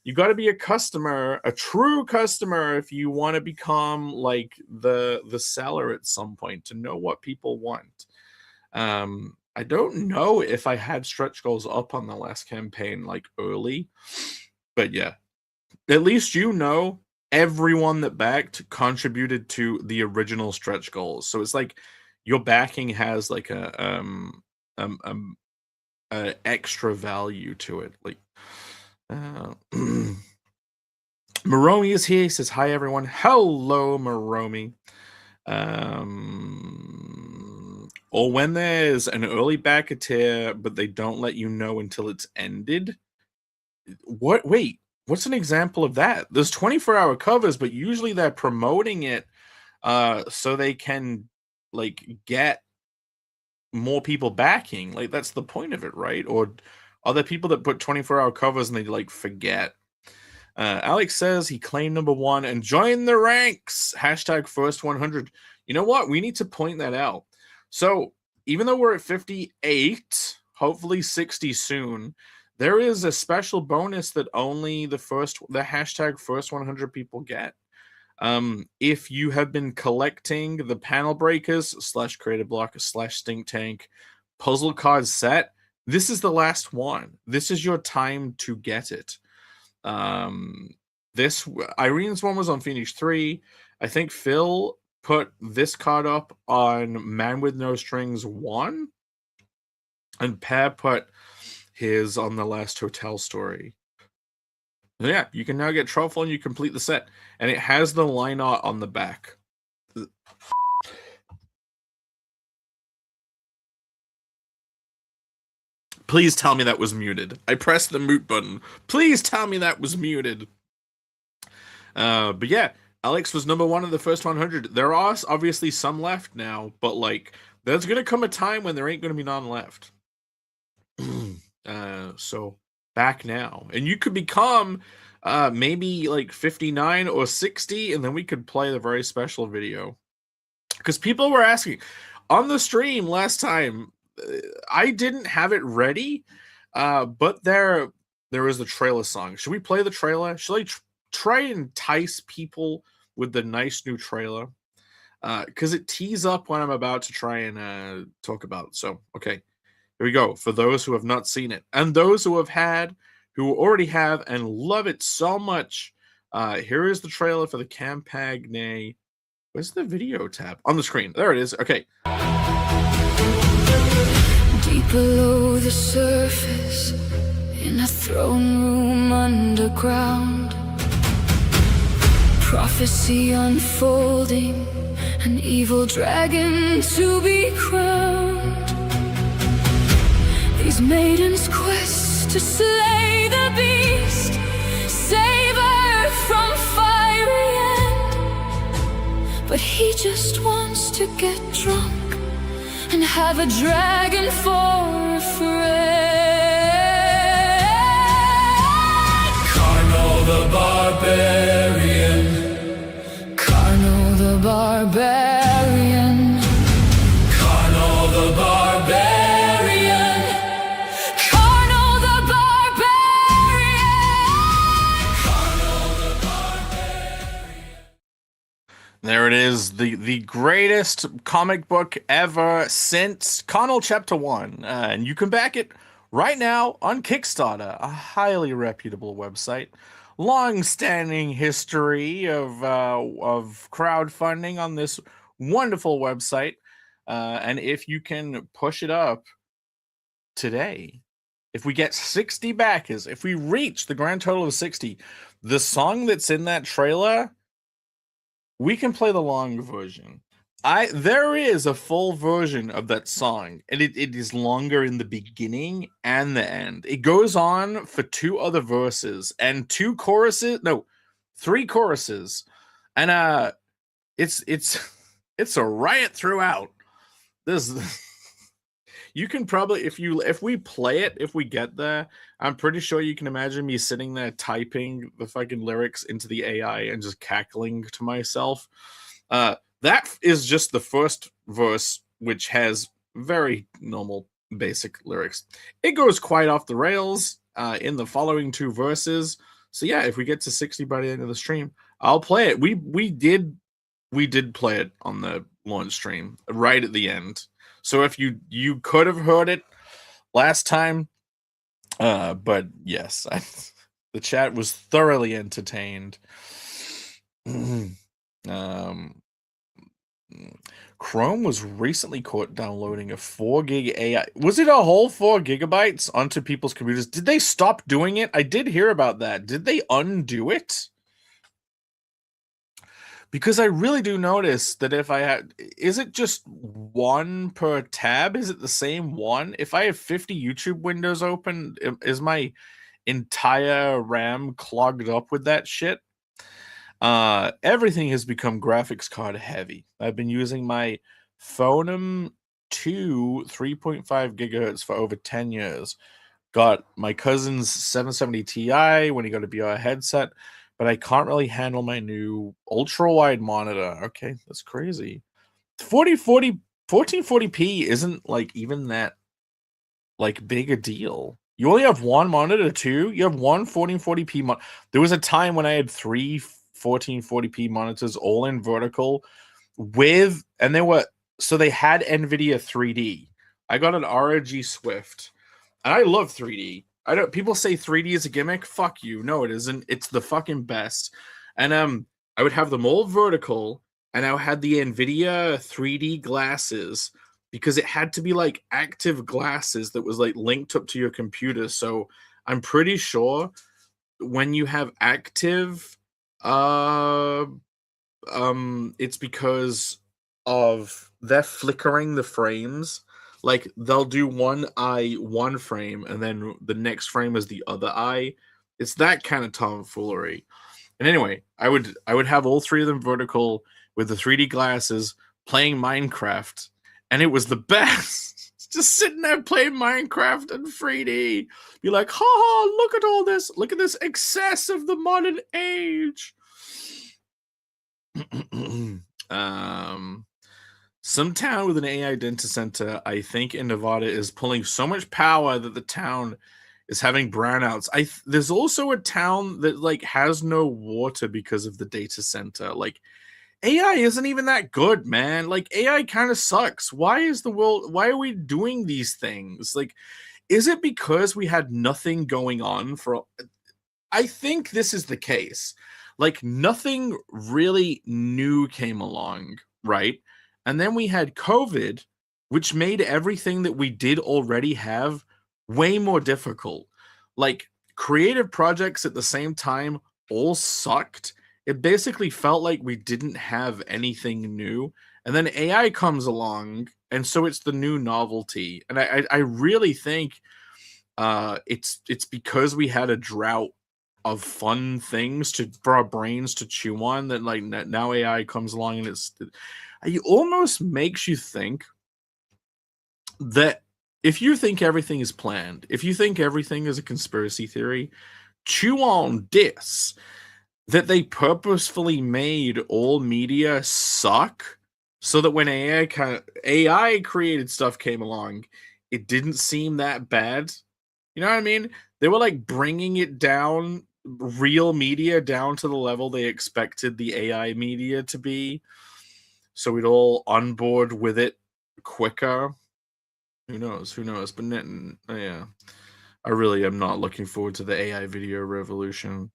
you got to be a customer, a true customer, if you want to become like the seller at some point, to know what people want. I don't know if I had stretch goals up on the last campaign like early, but yeah, at least you know everyone that backed contributed to the original stretch goals. So it's like your backing has like a extra value to it. Like Maromi is here. He says hi everyone. Hello Maromi. Or when there's an early backer tier, but they don't let you know until it's ended. What? Wait, what's an example of that? There's 24-hour covers, but usually they're promoting it so they can like get more people backing. Like that's the point of it, right? Or are there people that put 24-hour covers and they like forget? Alex says he claimed #1 and join the ranks. Hashtag first 100. You know what? We need to point that out. So even though we're at 58, hopefully 60 soon, there is a special bonus that only the hashtag first 100 people get. If you have been collecting the panel breakers / creative block / stink tank puzzle card set, this is the last one. This is your time to get it. This Irene's one was on Phoenix 3. I think Phil put this card up on Man with No Strings 1, and Per put his on the Last Hotel Story. Yeah, you can now get Truffle and you complete the set, and it has the line art on the back. Please tell me that was muted. I pressed the mute button. Please tell me that was muted. But yeah, Alex was #1 of the first 100. There are obviously some left now, but like there's gonna come a time when there ain't gonna be none left. So back now, and you could become maybe like 59 or 60, and then we could play the very special video. Because people were asking on the stream last time. I didn't have it ready, but there is the trailer song. Should we play the trailer? Should I try and entice people with the nice new trailer? Because it tees up what I'm about to try and talk about. So, okay, here we go. For those who have not seen it, and those who who already have and love it so much, here is the trailer for the Campagne. Where's the video tab? On the screen. There it is. Okay. below the surface, in a throne room underground. Prophecy unfolding, an evil dragon to be crowned. These maidens quest to slay the beast, save her from fiery end. But he just wants to get drunk and have a dragon for a friend. Carnal the barbarian. Carnal the barbarian. Carnal the barbarian. Carnal the barbarian. There it is, the greatest comic book ever since Connell Chapter 1. And you can back it right now on Kickstarter, a highly reputable website. Long-standing history of crowdfunding on this wonderful website. And if you can push it up today, if we get 60 backers, if we reach the grand total of 60, the song that's in that trailer, we can play the long version. There is a full version of that song, and it is longer in the beginning and the end. It goes on for 2 other verses and 3 choruses, and it's a riot throughout. You can probably, if we play it, if we get there, I'm pretty sure you can imagine me sitting there typing the fucking lyrics into the AI and just cackling to myself. That is just the first verse, which has very normal, basic lyrics. It goes quite off the rails in the following 2 verses. So yeah, if we get to 60 by the end of the stream, I'll play it. We did play it on the launch stream right at the end. So if you could have heard it last time, but yes, the chat was thoroughly entertained. Chrome was recently caught downloading a 4 gig AI. Was it a whole 4 gigabytes onto people's computers? Did they stop doing it? I did hear about that. Did they undo it? Because I really do notice that if I had, is it just 1 per tab? Is it the same one? If I have 50 YouTube windows open, is my entire RAM clogged up with that shit? Everything has become graphics card heavy. I've been using my Phonem 2 3.5 gigahertz for over 10 years. Got my cousin's 770 Ti when he got a VR headset, but I can't really handle my new ultra-wide monitor. Okay, that's crazy. 1440p isn't like even that like big a deal. You only have 1 monitor too? You have 1 1440p There was a time when I had 3 1440p monitors all in vertical with, and they were, so they had NVIDIA 3D. I got an ROG Swift, and I love 3D. People say 3D is a gimmick. Fuck you. No, it isn't. It's the fucking best. And I would have them all vertical, and I had the NVIDIA 3D glasses because it had to be like active glasses that was like linked up to your computer. So I'm pretty sure when you have active, it's because of they're flickering the frames. Like they'll do one eye one frame and then the next frame is the other eye. It's that kind of tomfoolery. And anyway, I would have all 3 of them vertical with the 3D glasses playing Minecraft, and it was the best. Just sitting there playing Minecraft in 3D. Be like, ha ha, look at all this. Look at this excess of the modern age. Some town with an AI data center, I think in Nevada, is pulling so much power that the town is having brownouts. There's also a town that like has no water because of the data center. Like AI isn't even that good, man. Like AI kind of sucks. Why are we doing these things? Like, is it because we had nothing going on for, I think this is the case. Like nothing really new came along, right? And then we had COVID, which made everything that we did already have way more difficult. Like creative projects at the same time all sucked. It basically felt like we didn't have anything new. And then AI comes along, and so it's the new novelty. And I really think it's because we had a drought of fun things for our brains to chew on that like now AI comes along and it almost makes you think that if you think everything is planned, if you think everything is a conspiracy theory, chew on this, that they purposefully made all media suck so that when AI created stuff came along, it didn't seem that bad. You know what I mean? They were like bringing it down, real media down to the level they expected the AI media to be, so we'd all on board with it quicker. Who knows? Who knows? But yeah, I really am not looking forward to the AI video revolution.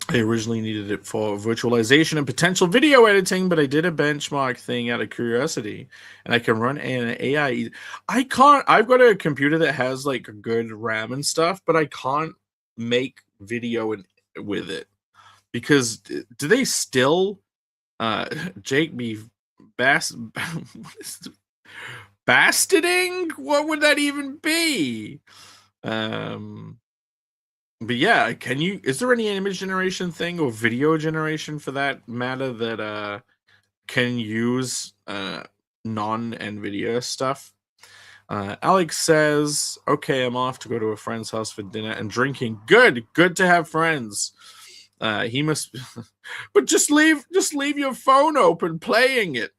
I originally needed it for virtualization and potential video editing, but I did a benchmark thing out of curiosity, and I can run an AI. I can't. I've got a computer that has like a good RAM and stuff, but I can't make video with it because do they still, Jake be bastarding? What would that even be? But yeah, is there any image generation thing or video generation for that matter that can use non-NVIDIA stuff? Alex says, okay, I'm off to go to a friend's house for dinner and drinking. Good to have friends. He must but just leave your phone open playing it.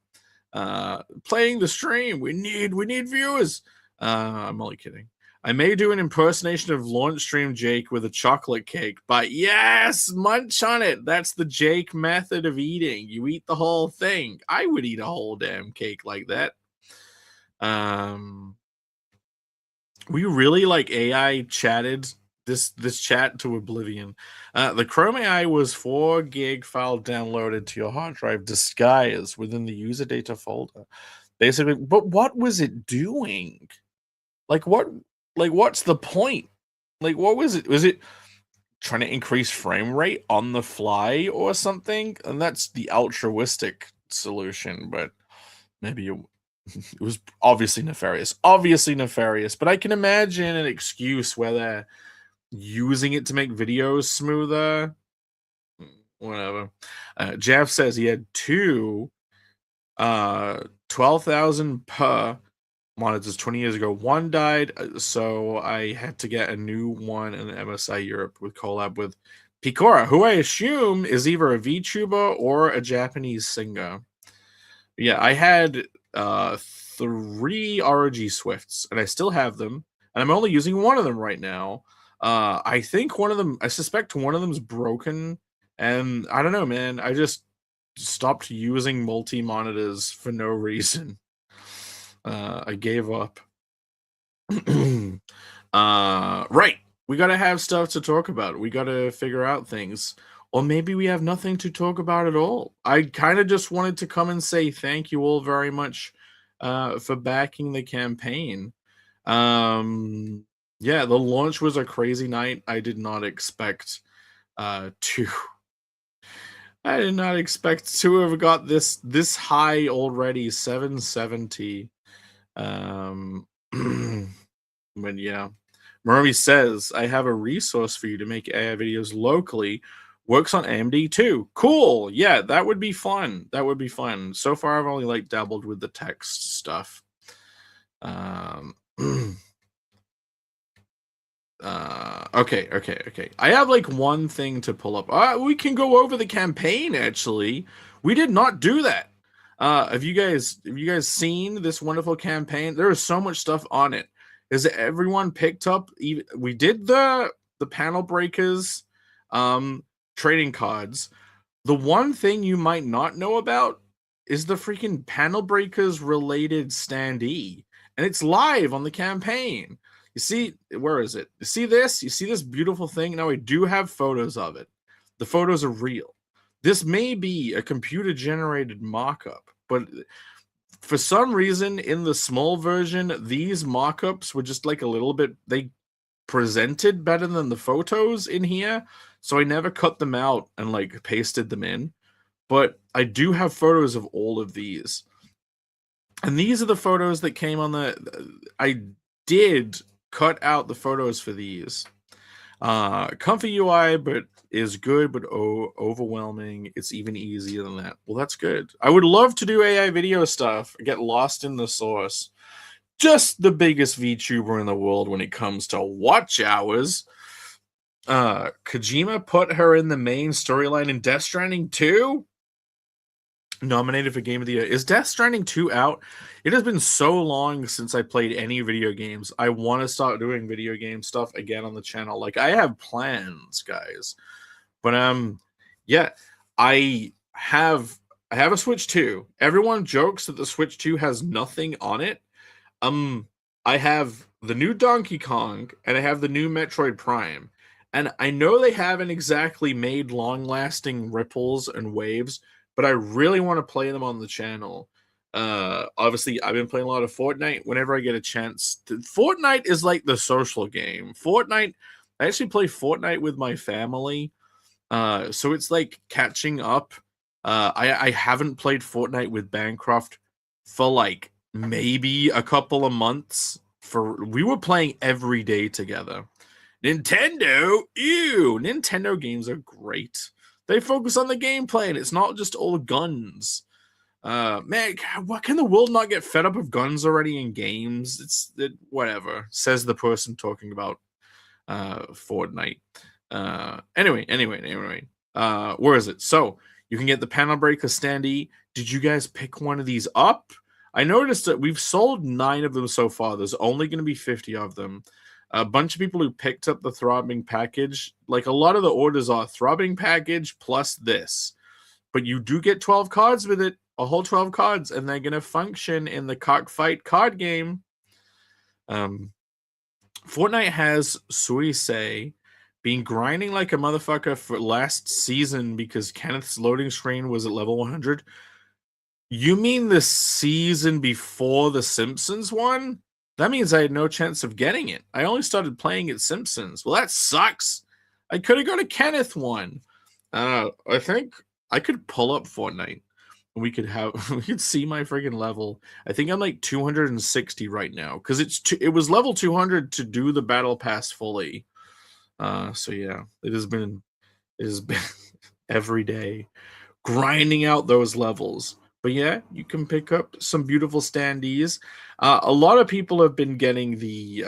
Playing the stream. We need viewers. I'm only kidding. I may do an impersonation of Launch Stream Jake with a chocolate cake, but yes, munch on it. That's the Jake method of eating. You eat the whole thing. I would eat a whole damn cake like that. We really like AI chatted this chat to oblivion. The Chrome AI was 4 gig file downloaded to your hard drive disguised within the user data folder. Basically, but what was it doing? What's the point? Like, what was it? Was it trying to increase frame rate on the fly or something? And that's the altruistic solution, but maybe it was obviously nefarious. But I can imagine an excuse where they're using it to make videos smoother. Whatever. Jeff says he had 2 12,000 per monitors 20 years ago. One died, so I had to get a new one in MSI Europe with collab with Picora, who I assume is either a VTuber or a Japanese singer. Yeah, I had 3 ROG Swifts, and I still have them, and I'm only using one of them right now. I suspect one of them's broken, and I don't know, man. I just stopped using multi-monitors for no reason. I gave up. Right. We gotta have stuff to talk about. We gotta figure out things. Or maybe we have nothing to talk about at all. I kind of just wanted to come and say thank you all very much for backing the campaign. Yeah, the launch was a crazy night. I did not expect to have got this high already, 770. But yeah, Murray says, I have a resource for you to make AI videos locally. Works on AMD too. Cool. Yeah, that would be fun. So far, I've only dabbled with the text stuff. Okay. I have one thing to pull up. We can go over the campaign. Actually, we did not do that. Have you guys seen this wonderful campaign? There is so much stuff on it. Has everyone picked up? We did the panel breakers, trading cards. The one thing you might not know about is the freaking panel breakers related standee, and it's live on the campaign. You see, where is it? You see this? You see this beautiful thing? Now I do have photos of it. The photos are real. This may be a computer generated mock-up, but for some reason in the small version, these mock-ups were just like a little bit, they presented better than the photos in here, so I never cut them out and like pasted them in. But I do have photos of all of these. And these are the photos that came on the... I did cut out the photos for these. Comfy UI, but is good, but overwhelming. It's even easier than that. Well, that's good. I would love to do AI video stuff, get lost in the source. Just the biggest VTuber in the world when it comes to watch hours. Kojima put her in the main storyline in Death Stranding 2. Nominated for Game of the Year. Is Death Stranding 2 out? It has been so long since I played any video games. I want to start doing video game stuff again on the channel. Like, I have plans, guys. But yeah, I have a Switch 2. Everyone jokes that the Switch 2 has nothing on it. I have the new Donkey Kong and I have the new Metroid Prime. And I know they haven't exactly made long-lasting ripples and waves, but I really want to play them on the channel. Obviously, I've been playing a lot of Fortnite whenever I get a chance. Fortnite is like the social game. Fortnite, I actually play Fortnite with my family. So it's like catching up. I haven't played Fortnite with Bancroft for like maybe a couple of months. We were playing every day together. Nintendo, ew! Nintendo games are great. They focus on the gameplay, and it's not just all guns. Man, what can the world not get fed up of guns already in games? Whatever, says the person talking about Fortnite. Anyway. Where is it? So you can get the Panel Breaker standee. Did you guys pick one of these up? I noticed that we've sold 9 of them so far. There's only going to be 50 of them. A bunch of people who picked up the throbbing package, like a lot of the orders are throbbing package plus this, but you do get 12 cards with it, a whole 12 cards, and they're going to function in the Cockfight card game. Fortnite has Suisei been grinding like a motherfucker for last season because Kenneth's loading screen was at level 100. You mean the season before the Simpsons one? That means I had no chance of getting it. I only started playing at Simpsons. Well, that sucks. I could have got a Kenneth one. I think I could pull up Fortnite. And we could see my friggin' level. I think I'm like 260 right now because it was level 200 to do the battle pass fully. So yeah, it has been every day grinding out those levels. But yeah, you can pick up some beautiful standees. A lot of people have been getting the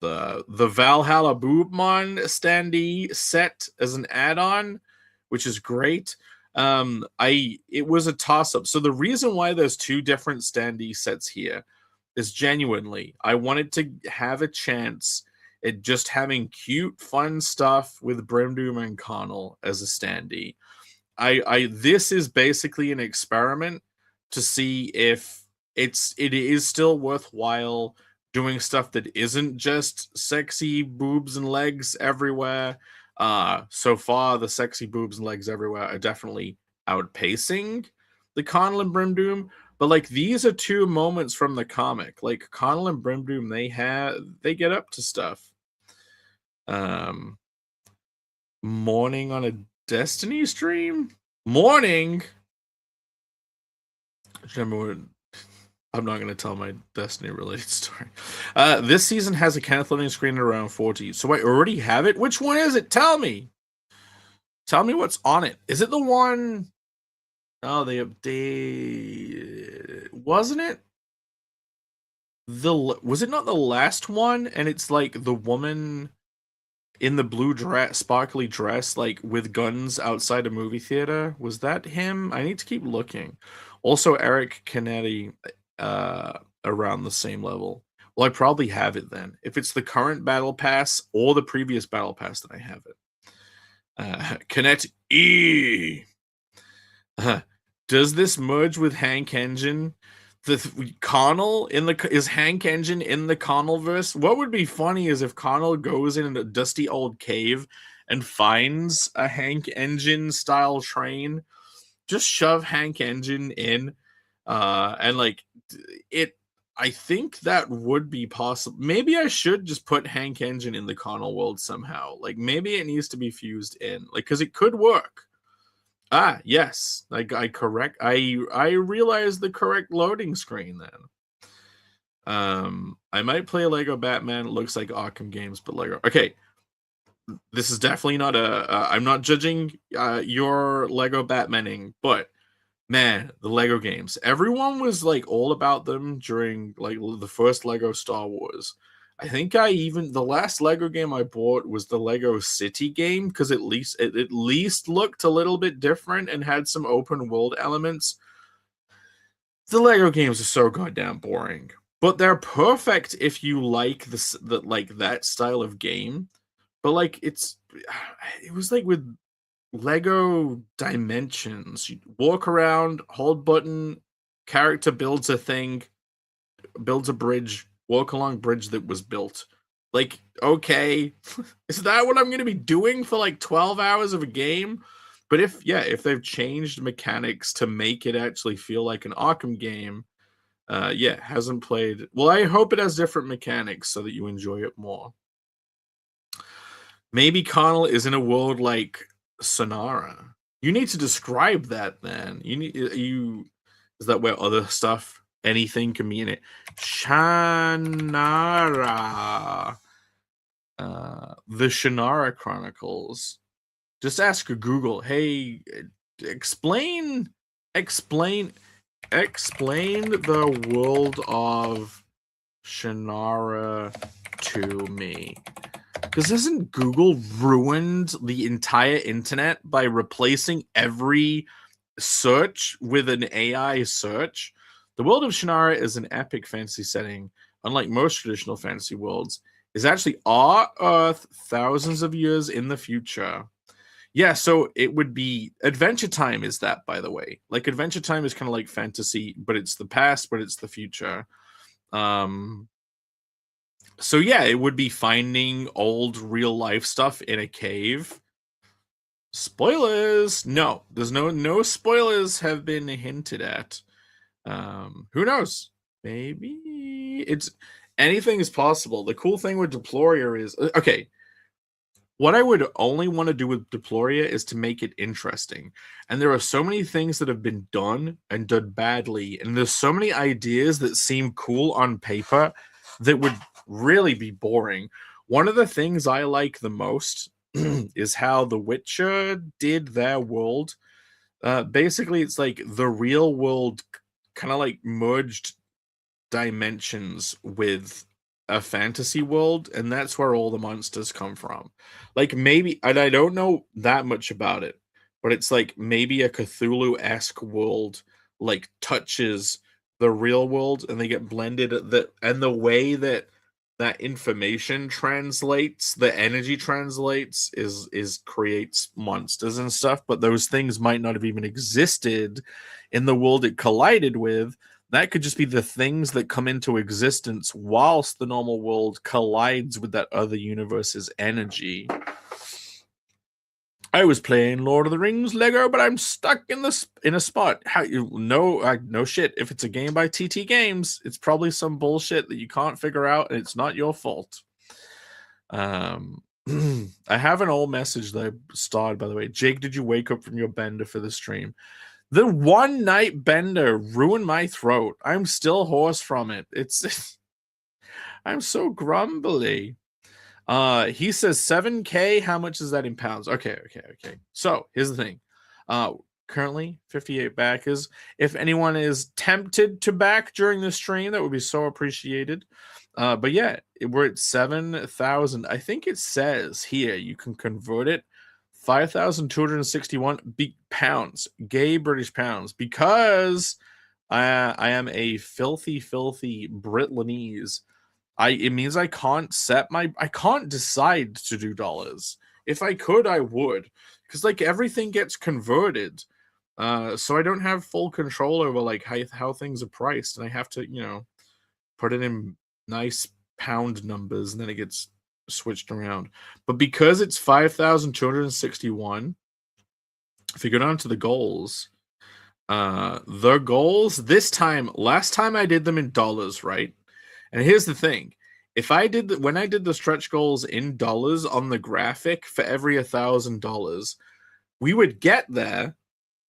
Valhalla Boobmon standee set as an add-on, which is great. It was a toss-up. So the reason why there's 2 different standee sets here is genuinely I wanted to have a chance at just having cute, fun stuff with Brimdoom and Connell as a standee. This is basically an experiment to see if it is still worthwhile doing stuff that isn't just sexy boobs and legs everywhere. So far, the sexy boobs and legs everywhere are definitely outpacing the Connell and Brimdoom. But like these are 2 moments from the comic. Like Connell and Brimdoom, they get up to stuff. Morning on a Destiny stream? Morning? Remember, I'm not going to tell my Destiny related story. This season has a Kenneth loading screen at around 40. So I already have it? Which one is it? Tell me. Tell me what's on it. Is it the one? Oh, they updated. Wasn't it? Was it not the last one? And it's like the woman in the blue dress, sparkly dress, like with guns outside a movie theater. Was that him? I need to keep looking. Also, Eric Canetti around the same level. Well, I probably have it then. If it's the current battle pass or the previous battle pass, then I have it. Connect E. Does this merge with Hank Engine? The Connell is Hank Engine in the Connell verse? What would be funny is if Connell goes in a dusty old cave and finds a Hank Engine style train. Just shove Hank Engine in. And like it, I think that would be possible. Maybe I should just put Hank Engine in the Connell world somehow. Like maybe it needs to be fused in, like because it could work. Ah, yes. Like I realized the correct loading screen then. I might play Lego Batman. It looks like Arkham games, but Lego. Okay, this is definitely not I'm not judging your Lego Batmaning, but man, the Lego games. Everyone was like all about them during like the first Lego Star Wars. I think the last Lego game I bought was the Lego City game because at least looked a little bit different and had some open world elements. The Lego games are so goddamn boring, but they're perfect if you like that style of game. But like it was like with Lego Dimensions. You walk around, hold button, character builds a thing, builds a bridge, walk along bridge that was built. Like, okay, is that what I'm going to be doing for like 12 hours of a game? But if they've changed mechanics to make it actually feel like an Arkham game, hasn't played. Well, I hope it has different mechanics so that you enjoy it more. Maybe Connell is in a world like Sonara. You need to describe that then. Is that where other stuff, anything can be in it? Shannara. The Shannara Chronicles. Just ask Google, hey, explain the world of Shannara to me. Because hasn't Google ruined the entire internet by replacing every search with an AI search? The world of Shannara is an epic fantasy setting, unlike most traditional fantasy worlds, is actually our Earth thousands of years in the future. Yeah, so it would be Adventure Time is that, by the way. Like Adventure Time is kind of like fantasy, but it's the past, but it's the future. So yeah, it would be finding old real life stuff in a cave. Spoilers. No, there's no spoilers have been hinted at. Who knows? Maybe it's anything is possible. The cool thing with Deploria is okay. What I would only want to do with Deploria is to make it interesting. And there are so many things that have been done and done badly. And there's so many ideas that seem cool on paper that would really be boring. One of the things I like the most is how The Witcher did their world. Basically, it's like the real world kind of like merged dimensions with a fantasy world, and that's where all the monsters come from. Like maybe, and I don't know that much about it, but it's like maybe a Cthulhu-esque world like touches the real world and they get blended. And the way that information translates, the energy translates, is creates monsters and stuff, but those things might not have even existed in the world it collided with. That could just be the things that come into existence whilst the normal world collides with that other universe's energy. I was playing Lord of the Rings Lego, but I'm stuck in a spot. How you know? No shit. If it's a game by TT Games, it's probably some bullshit that you can't figure out, and it's not your fault. I have an old message that I starred, by the way. Jake, did you wake up from your bender for the stream? The one night bender ruined my throat. I'm still hoarse from it. I'm so grumbly. He says 7K. How much is that in pounds? Okay. So here's the thing. Currently 58 backers. If anyone is tempted to back during the stream, that would be so appreciated. But yeah, we're at 7,000. I think it says here you can convert it 5,261 pounds, gay British pounds, because I am a filthy Britlanese. It means I can't decide to do dollars. If I could, I would, because like everything gets converted, so I don't have full control over like how things are priced, and I have to put it in nice pound numbers, and then it gets switched around. But because it's 5,261, if you go down to the goals, The goals this time, last time I did them in dollars, right? And here's the thing. If I did when I did the stretch goals in dollars on the graphic for every $1,000, we would get there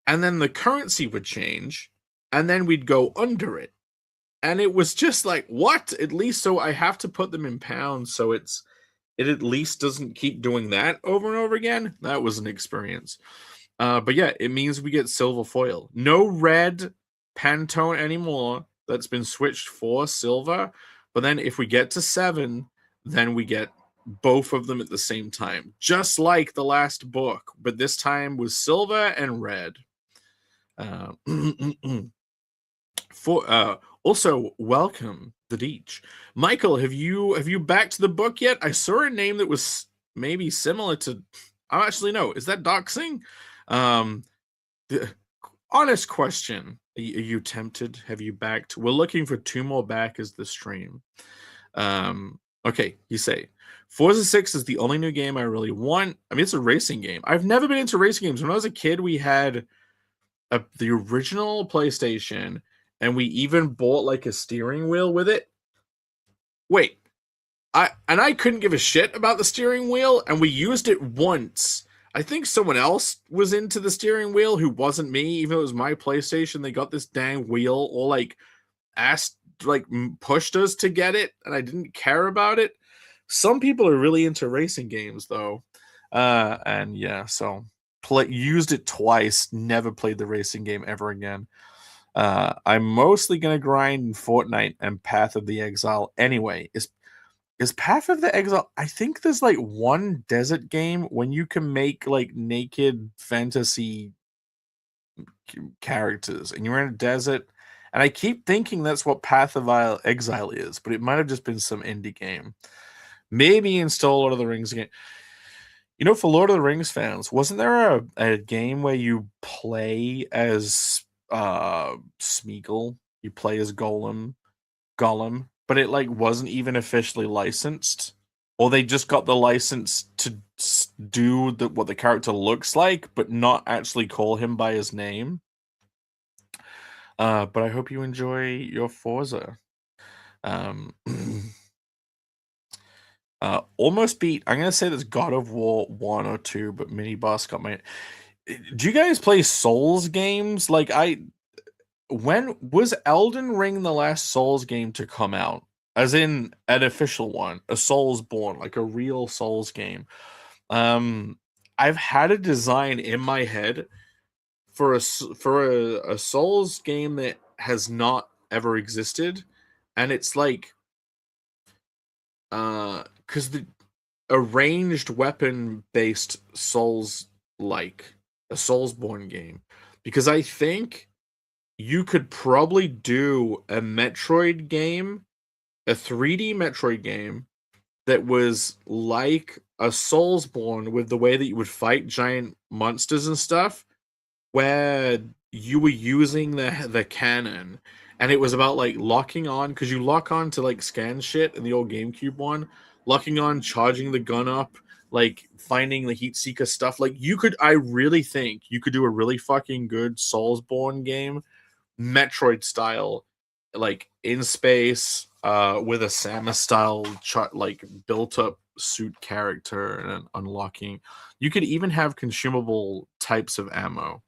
and then the currency would change and then we'd go under it. And it was just like, what? At least so I have to put them in pounds so it at least doesn't keep doing that over and over again. That was an experience. But yeah, it means we get silver foil. No red Pantone anymore. That's been switched for silver. But then if we get to 7, then we get both of them at the same time. Just like the last book. But this time was silver and red. Also, welcome the Deech. Michael, have you backed the book yet? I saw a name that was maybe similar to. I actually know. Is that doxing? The honest question: are you tempted? Have you backed? We're looking for 2 more backers this stream. Okay, you say Forza 6 is the only new game I really want. I mean, it's a racing game. I've never been into racing games. When I was a kid, we had the original PlayStation. And we even bought like a steering wheel with it. Wait, I couldn't give a shit about the steering wheel, and we used it once. I think someone else was into the steering wheel who wasn't me, even though it was my PlayStation. They got this dang wheel, or like pushed us to get it, and I didn't care about it. Some people are really into racing games, though, and yeah, so used it twice. Never played the racing game ever again. I'm mostly gonna grind in Fortnite and Path of the Exile anyway. Is Path of the Exile? I think there's like one desert game when you can make like naked fantasy characters and you're in a desert. And I keep thinking that's what Path of Exile is, but it might have just been some indie game. Maybe install Lord of the Rings again. You know, for Lord of the Rings fans, wasn't there a game where you play as Smeagol, you play as Gollum, but it like wasn't even officially licensed, or they just got the license to do what the character looks like, but not actually call him by his name. But I hope you enjoy your Forza. Almost beat. I'm gonna say that's God of War 1 or 2, but Mini Boss got my. Do you guys play Souls games? Like when was Elden Ring the last Souls game to come out? As in an official one, a Soulsborne, like a real Souls game. I've had a design in my head for a Souls game that has not ever existed, and it's like because a ranged weapon based Souls, like a Soulsborne game, because I think you could probably do a Metroid game, a 3D Metroid game that was like a Soulsborne with the way that you would fight giant monsters and stuff, where you were using the cannon, and it was about like locking on, because you lock on to like scan shit in the old GameCube one, locking on, charging the gun up, like finding the heat seeker stuff. Like I really think you could do a really fucking good Soulsborne game, Metroid style, like in space, with a Samus style like built up suit character and unlocking. You could even have consumable types of ammo.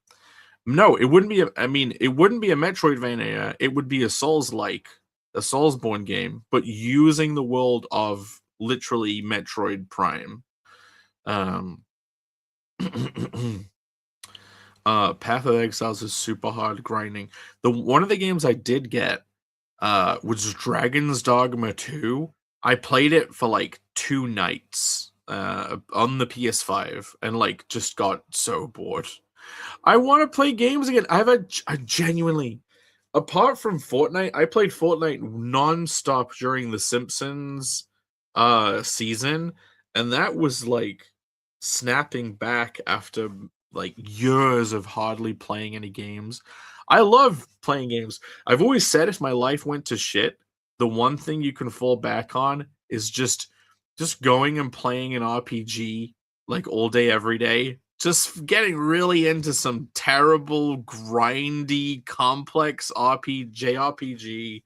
No, it wouldn't be it wouldn't be a Metroidvania. It would be a Souls-like, a Soulsborne game, but using the world of literally Metroid Prime. Path of Exiles is super hard grinding. One of the games I did get was Dragon's Dogma 2. I played it for like 2 nights on the PS5 and like just got so bored. I want to play games again. I genuinely, apart from Fortnite, I played Fortnite nonstop during the Simpsons season, and that was like snapping back after like years of hardly playing any games. I love playing games. I've always said if my life went to shit, the one thing you can fall back on is just going and playing an RPG like all day every day just getting really into some terrible, grindy, complex JRPG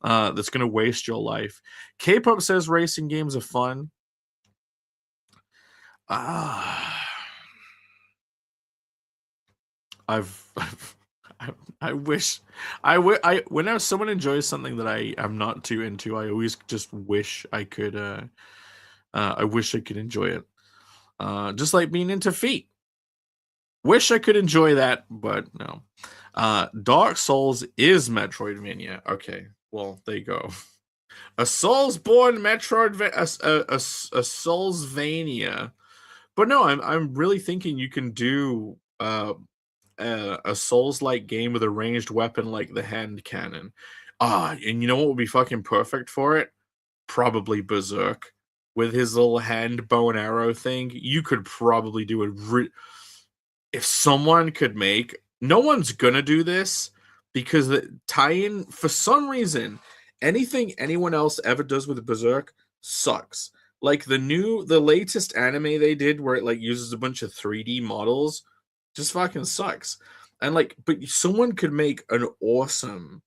that's going to waste your life. K-pop says racing games are fun. I wish whenever someone enjoys something that I am not too into, I always just wish I could I wish I could enjoy it. Just like being into feet. Wish I could enjoy that, but no. Dark Souls is Metroidvania. Okay, well, there you go. A Soulsborne a Soulsvania. But no, I'm really thinking you can do a Souls-like game with a ranged weapon like the hand cannon. And you know what would be fucking perfect for it? Probably Berserk. With his little hand bow and arrow thing, you could probably do it. If someone could make, no one's gonna do this because the tie-in, for some reason, anything anyone else ever does with Berserk sucks. Like the latest anime they did where it like uses a bunch of 3D models just fucking sucks. And like, but someone could make an awesome.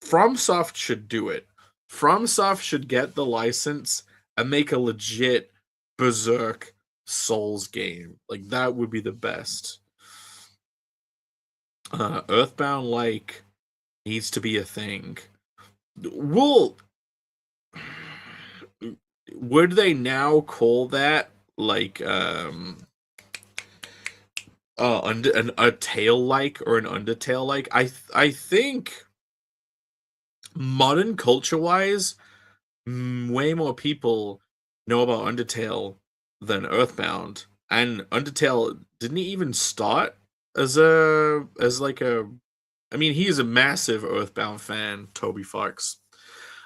FromSoft should do it. FromSoft should get the license and make a legit Berserk Souls game. Like that would be the best. Earthbound like needs to be a thing. Would they now call that like a Tale like or an Undertale like? I think modern culture wise, way more people know about Undertale than Earthbound. And Undertale didn't he even start as like a. I mean, he's a massive Earthbound fan, Toby Fox.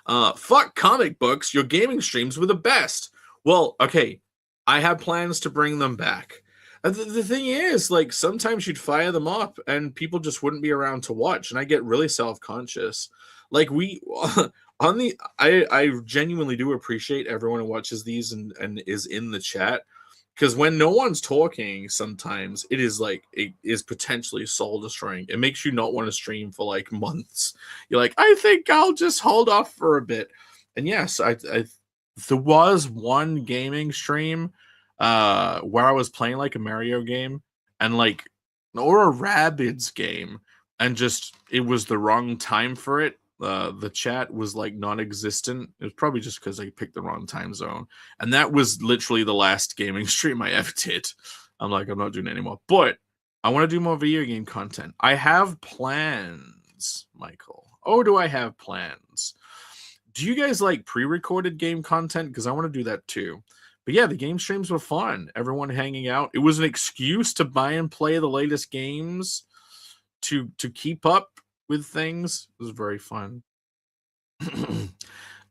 Fuck comic books. Your gaming streams were the best. Well, okay, I have plans to bring them back. The thing is, like, sometimes you'd fire them up and people just wouldn't be around to watch, and I get really self-conscious. Like I genuinely do appreciate everyone who watches these and is in the chat. Because when no one's talking, sometimes it is potentially soul destroying. It makes you not want to stream for like months. You're like, I think I'll just hold off for a bit. And yes, there was one gaming stream where I was playing like a Mario game and like or a Rabbids game, and just it was the wrong time for it. The chat was like non-existent. It was probably just because I picked the wrong time zone, and that was literally the last gaming stream I ever did. I'm like, I'm not doing it anymore, but I want to do more video game content. I have plans, Michael. Oh, do I have plans? Do you guys like pre-recorded game content? Because I want to do that too. But yeah, the game streams were fun. Everyone hanging out. It was an excuse to buy and play the latest games to keep up with things. It was very fun.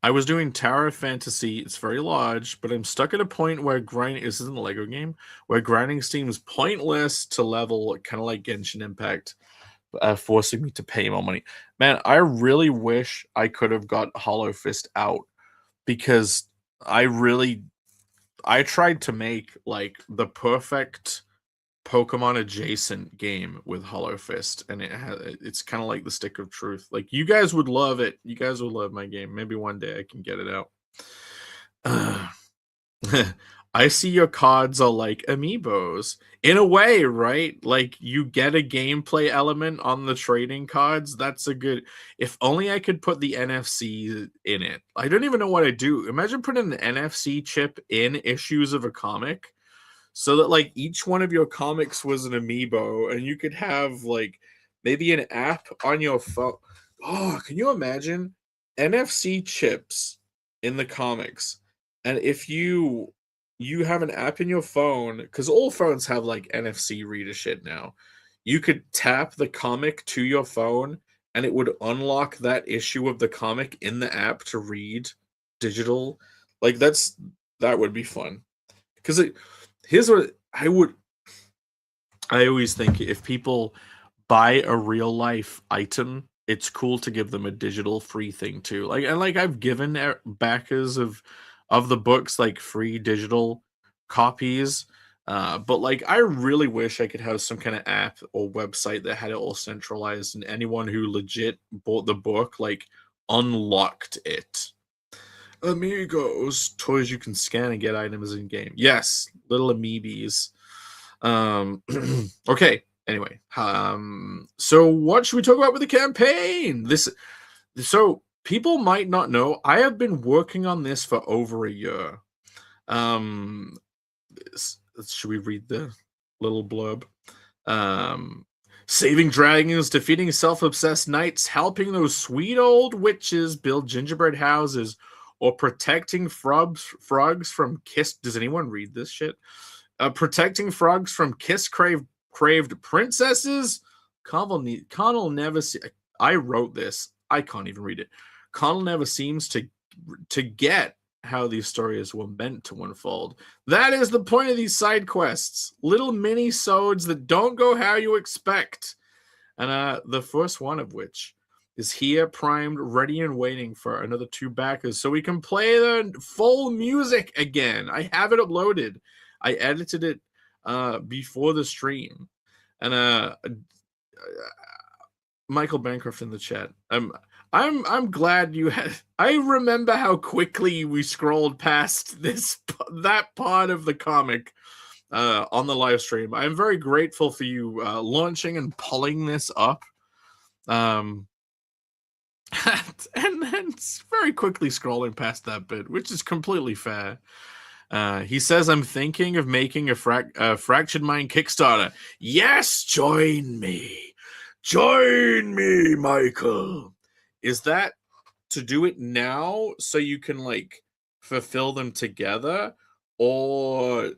I was doing Tower of Fantasy. It's very large, but I'm stuck at a point where grinding. This isn't a Lego game where grinding seems pointless to level, kind of like Genshin Impact, forcing me to pay more money. Man, I really wish I could have got Hollow Fist out because I tried to make like the perfect Pokemon adjacent game with Hollow Fist, and it's kind of like the stick of truth. Like you guys would love it. You guys would love my game. Maybe one day I can get it out. I see your cards are like amiibos in a way, right? Like you get a gameplay element on the trading cards. That's a good. If only I could put the NFC in it. I don't even know what I do. Imagine putting an NFC chip in issues of a comic, so that like each one of your comics was an amiibo, and you could have like maybe an app on your phone. Oh, can you imagine NFC chips in the comics? And if you have an app in your phone, because all phones have like NFC reader shit now, you could tap the comic to your phone and it would unlock that issue of the comic in the app to read digital. Like that would be fun. Because here's what I always think: if people buy a real life item, it's cool to give them a digital free thing too. Like, and like I've given backers of the books like free digital copies, But like, I really wish I could have some kind of app or website that had it all centralized, and anyone who legit bought the book like unlocked it. Amigos, toys you can scan and get items in game. Yes, little amiibis. Okay. Anyway, so what should we talk about with the campaign? So people might not know, I have been working on this for over a year. Should we read the little blurb? Saving dragons, defeating self-obsessed knights, helping those sweet old witches build gingerbread houses, or protecting frogs from kiss. Does anyone read this shit? Protecting frogs from craved princesses. Connell never. I wrote this. I can't even read it. Connell never seems to get how these stories were meant to unfold. That is the point of these side quests. Little mini-sodes that don't go how you expect. And the first one of which is here, primed, ready, and waiting for another 2 backers so we can play the full music again. I have it uploaded. I edited it before the stream. And Michael Bancroft in the chat. I'm glad you had. I remember how quickly we scrolled past that part of the comic on the live stream. I'm very grateful for you launching and pulling this up, and then very quickly scrolling past that bit, which is completely fair. He says, "I'm thinking of making a Fractured Mind Kickstarter." Yes, join me, Michael. Is that to do it now so you can like fulfill them together, or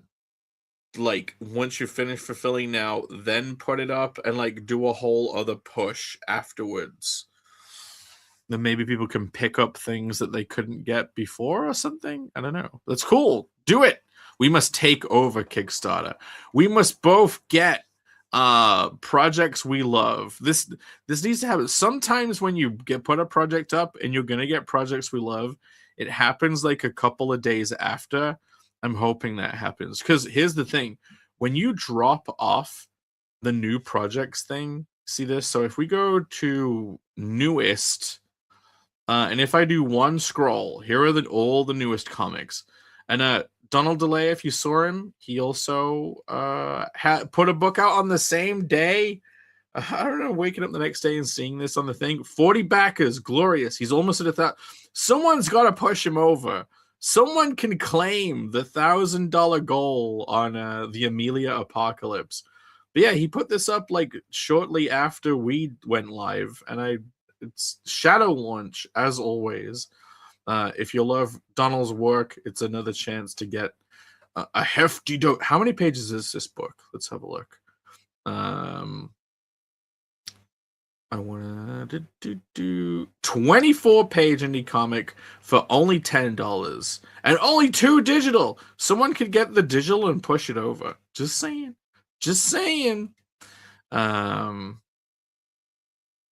like once you finish fulfilling now, then put it up and like do a whole other push afterwards? Then maybe people can pick up things that they couldn't get before or something. I don't know. That's cool. Do it. We must take over Kickstarter. We must both get projects we love. This needs to happen. Sometimes when you put a project up and you're gonna get projects we love, it happens like a couple of days after. I'm hoping that happens, because here's the thing: when you drop off the new projects thing, see this? So if we go to newest, and if I do one scroll, here are all the newest comics. And Donald DeLay, if you saw him, he also put a book out on the same day. I don't know, waking up the next day and seeing this on the thing. 40 backers, glorious. He's almost at 1,000. Someone's got to push him over. Someone can claim the $1,000 goal on the Amelia Apocalypse. But yeah, he put this up like shortly after we went live, and it's shadow launch as always. If you love Donald's work, it's another chance to get a hefty dose. How many pages is this book? Let's have a look. I want to do 24-page indie comic for only $10 and only 2 digital. Someone could get the digital and push it over. Just saying.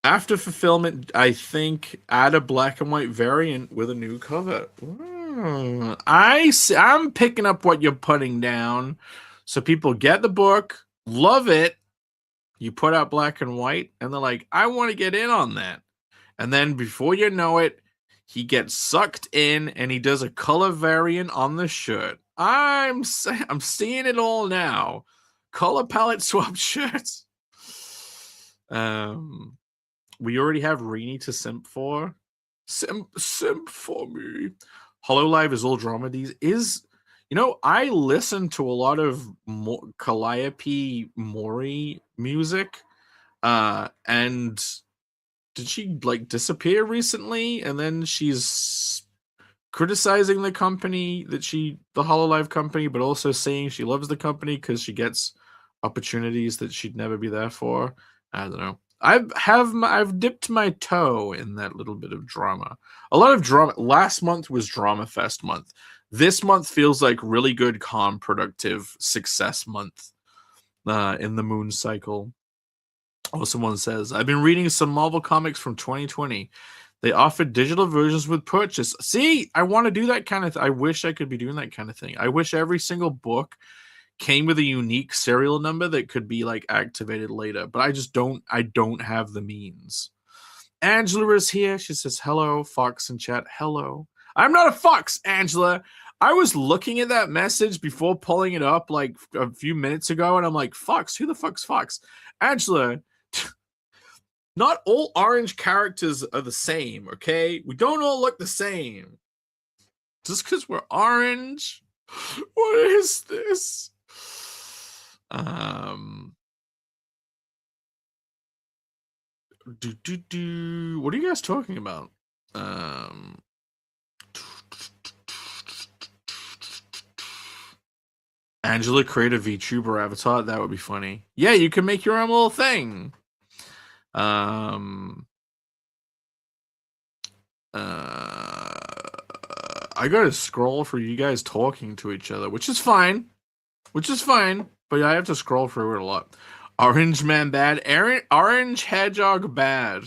After fulfillment, I think add a black and white variant with a new cover. I'm picking up what you're putting down. So people get the book, love it. You put out black and white, and they're like, I want to get in on that. And then before you know it, he gets sucked in, and he does a color variant on the shirt. I'm seeing it all now. Color palette swap shirts. We already have Rini to simp for. Simp for me. Hololive is all drama. I listen to a lot of Calliope Mori music. And did she like disappear recently? And then she's criticizing the company the Hololive company, but also saying she loves the company because she gets opportunities that she'd never be there for. I don't know. I've dipped my toe in that little bit of drama. A lot of drama. Last month was Drama Fest month. This month feels like really good, calm, productive success month in the moon cycle. Oh, someone says, I've been reading some Marvel comics from 2020. They offered digital versions with purchase. See, I want to do that kind of I wish I could be doing that kind of thing. I wish every single book came with a unique serial number that could be like activated later, but I don't have the means. Angela is here. She says hello. Fox in chat. Hello. I'm not a fox, Angela. I was looking at that message before pulling it up like a few minutes ago, and I'm like, Fox, who the fuck's Fox? Angela, not all orange characters are the same, okay? We don't all look the same. Just because we're orange? What is this? What are you guys talking about? Angela create a VTuber avatar. That would be funny. Yeah, you can make your own little thing. I gotta scroll for you guys talking to each other, which is fine. But I have to scroll through it a lot. Orange man bad. Orange hedgehog bad.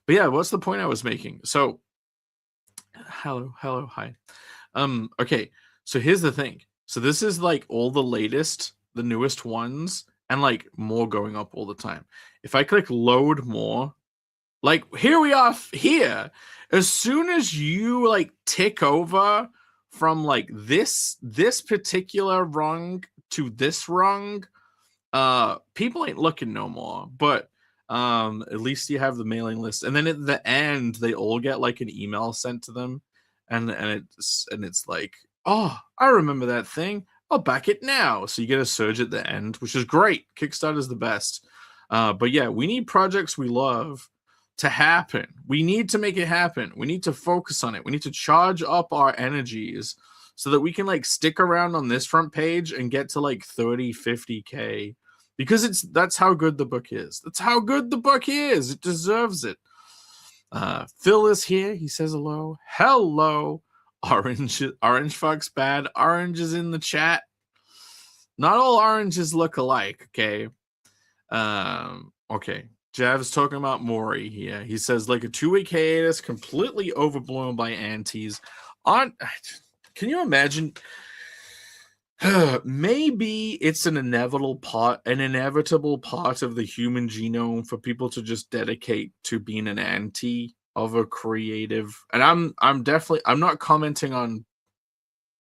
But yeah, what's the point I was making? So, hello, hi. Okay, so here's the thing. So this is like all the latest, the newest ones, and like more going up all the time. If I click load more, like here we are here. As soon as you like tick over from like this particular rung to this rung, people ain't looking no more. But at least you have the mailing list. And then at the end, they all get like an email sent to them, and it's like, oh, I remember that thing. I'll back it now. So you get a surge at the end, which is great. Kickstarter's the best. But yeah, we need projects we love to happen. We need to make it happen. We need to focus on it. We need to charge up our energies so that we can like stick around on this front page and get to like 30, 50K. Because that's how good the book is. That's how good the book is. It deserves it. Phil is here. He says hello. Hello. Orange Fox bad. Orange is in the chat. Not all oranges look alike, okay? Okay. Jav's talking about Mori here. He says, like a 2-week hiatus, completely overblown by antis. Can you imagine? Maybe it's an inevitable part of the human genome for people to just dedicate to being an anti of a creative. And I'm not commenting on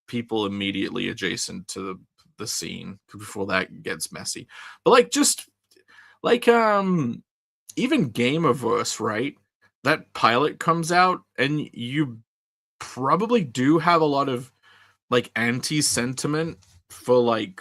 people immediately adjacent to the scene before that gets messy. But like just like even Gameaverse, right? That pilot comes out and you probably do have a lot of like anti-sentiment for like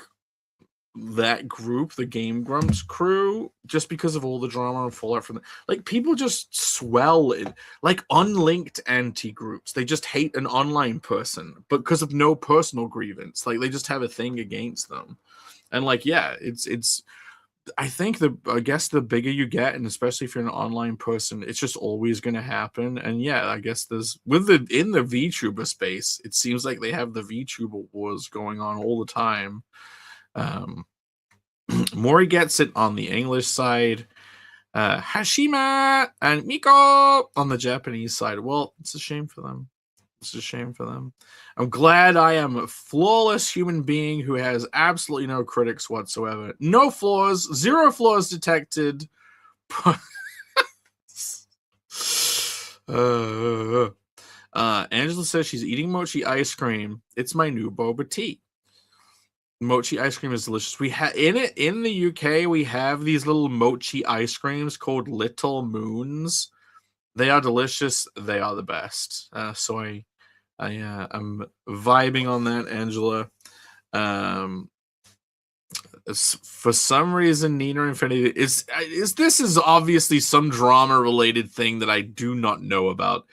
that group, the Game Grumps crew, just because of all the drama and fallout from like people just swell in like unlinked anti-groups. They just hate an online person, but because of no personal grievance, like they just have a thing against them. And like, yeah, it's I guess the bigger you get, and especially if you're an online person, it's just always going to happen. And yeah, I guess in the VTuber space, it seems like they have the VTuber wars going on all the time. Mori gets it on the English side. Hashima and Miko on the Japanese side. Well, it's a shame for them. I'm glad I am a flawless human being who has absolutely no critics whatsoever. No flaws, 0 flaws detected. Angela says she's eating mochi ice cream. It's my new boba tea. Mochi ice cream is delicious. We have in the UK. We have these little mochi ice creams called Little Moons. They are delicious. They are the best. So I'm vibing on that, Angela. For some reason, Nina Infinity this is obviously some drama related thing that I do not know about.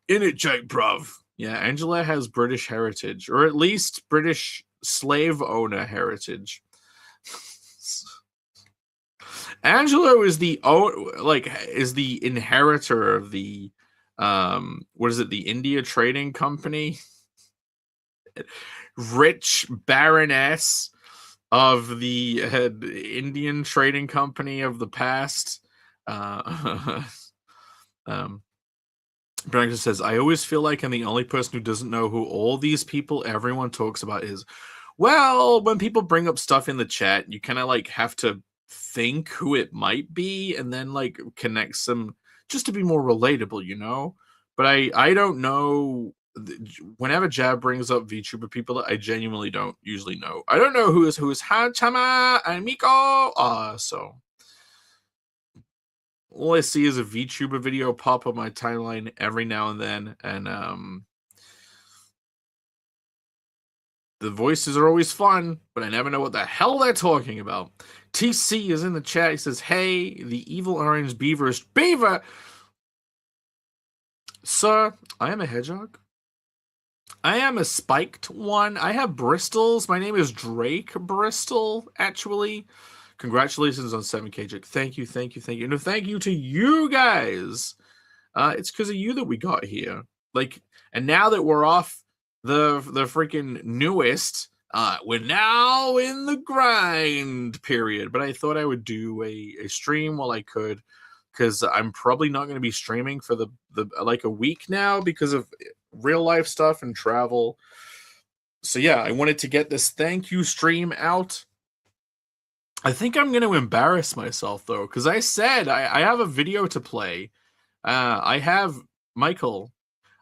In it, Jake Bruv. Yeah, Angela has British heritage, or at least British slave owner heritage. Angela is the inheritor of the what is it, the India Trading Company, rich baroness of the Indian Trading Company of the past. Branko says, I always feel like I'm the only person who doesn't know who all these people everyone talks about is. Well, when people bring up stuff in the chat, you kind of like have to think who it might be and then like connect some just to be more relatable, you know? But I don't know. Whenever Jab brings up VTuber people, I genuinely don't usually know. I don't know who is Hanchama and Miko. So all I see is a VTuber video pop up my timeline every now and then, and the voices are always fun, but I never know what the hell they're talking about. TC is in the chat. He says, "Hey, the evil orange beaver beaver, sir. I am a hedgehog. I am a spiked one. I have bristles. My name is Drake Bristol, actually. Congratulations on 7K, Jake. Thank you, thank you, thank you. And thank you to you guys. It's because of you that we got here. Like, and now that we're off the freaking newest, we're now in the grind period. But I thought I would do a stream while I could, because I'm probably not going to be streaming for the like a week now because of real life stuff and travel. So yeah, I wanted to get this thank you stream out. I think I'm going to embarrass myself though, because I said I have a video to play. I have Michael.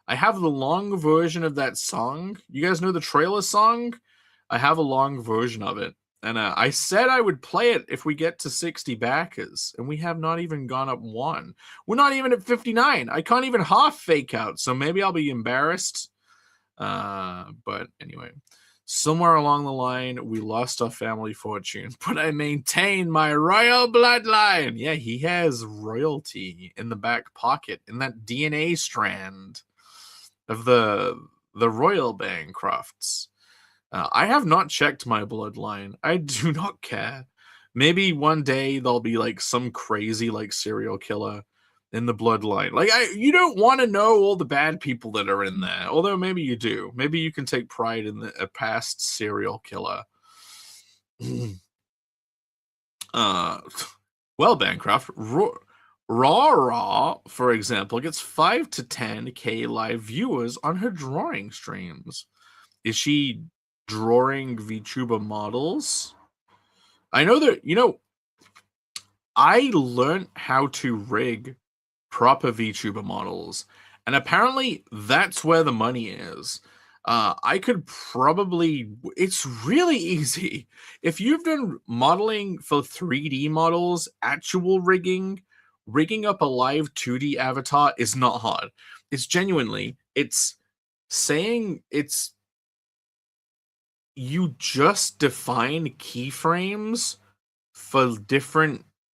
I have the long version of that song. You guys know the trailer song? I have a long version of it. And I said I would play it if we get to 60 backers. And we have not even gone up one. We're not even at 59. I can't even half fake out. So maybe I'll be embarrassed. But anyway. Somewhere along the line, we lost our family fortune. But I maintain my royal bloodline. Yeah, he has royalty in the back pocket. In that DNA strand of the royal Bancrofts. I have not checked my bloodline. I do not care. Maybe one day there'll be like some crazy like serial killer in the bloodline. Like you don't want to know all the bad people that are in there. Although maybe you do. Maybe you can take pride in a past serial killer. Well, Bancroft, Raw, for example, gets 5 to 10K live viewers on her drawing streams. Is she drawing VTuber models? I know that, you know, I learned how to rig proper VTuber models, and apparently that's where the money is. I could probably, it's really easy. If you've done modeling for 3D models, actual rigging up a live 2D avatar is not hard. It's genuinely, it's saying it's, you just define keyframes for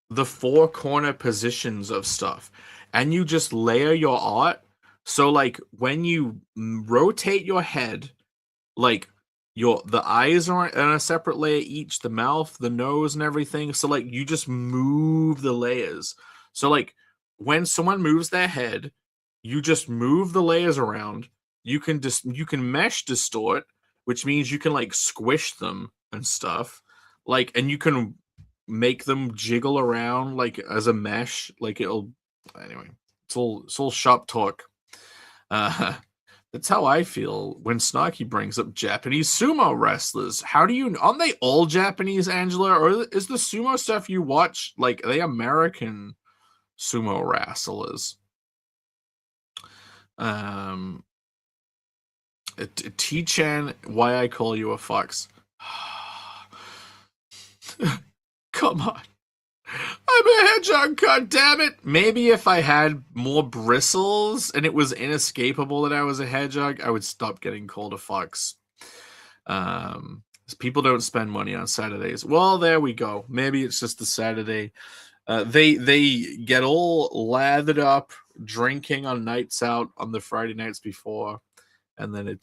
the 4 corner positions of stuff, and you just layer your art. So like when you rotate your head, like the eyes are on a separate layer each, the mouth, the nose, and everything. So like you just move the layers. So like when someone moves their head, you just move the layers around. You can mesh distort, which means you can like squish them and stuff. Like, and you can make them jiggle around like as a mesh. Like it'll, anyway, it's all shop talk. That's how I feel when Snarky brings up Japanese sumo wrestlers. How do you, aren't they all Japanese, Angela? Or is the sumo stuff you watch, like, are they American sumo wrestlers? T-Chan, why I call you a fox. Come on. I'm a hedgehog, god damn it. Maybe if I had more bristles and it was inescapable that I was a hedgehog, I would stop getting called a fox. People don't spend money on Saturdays. Well, there we go. Maybe it's just the Saturday. They get all lathered up, drinking on nights out on the Friday nights before, and then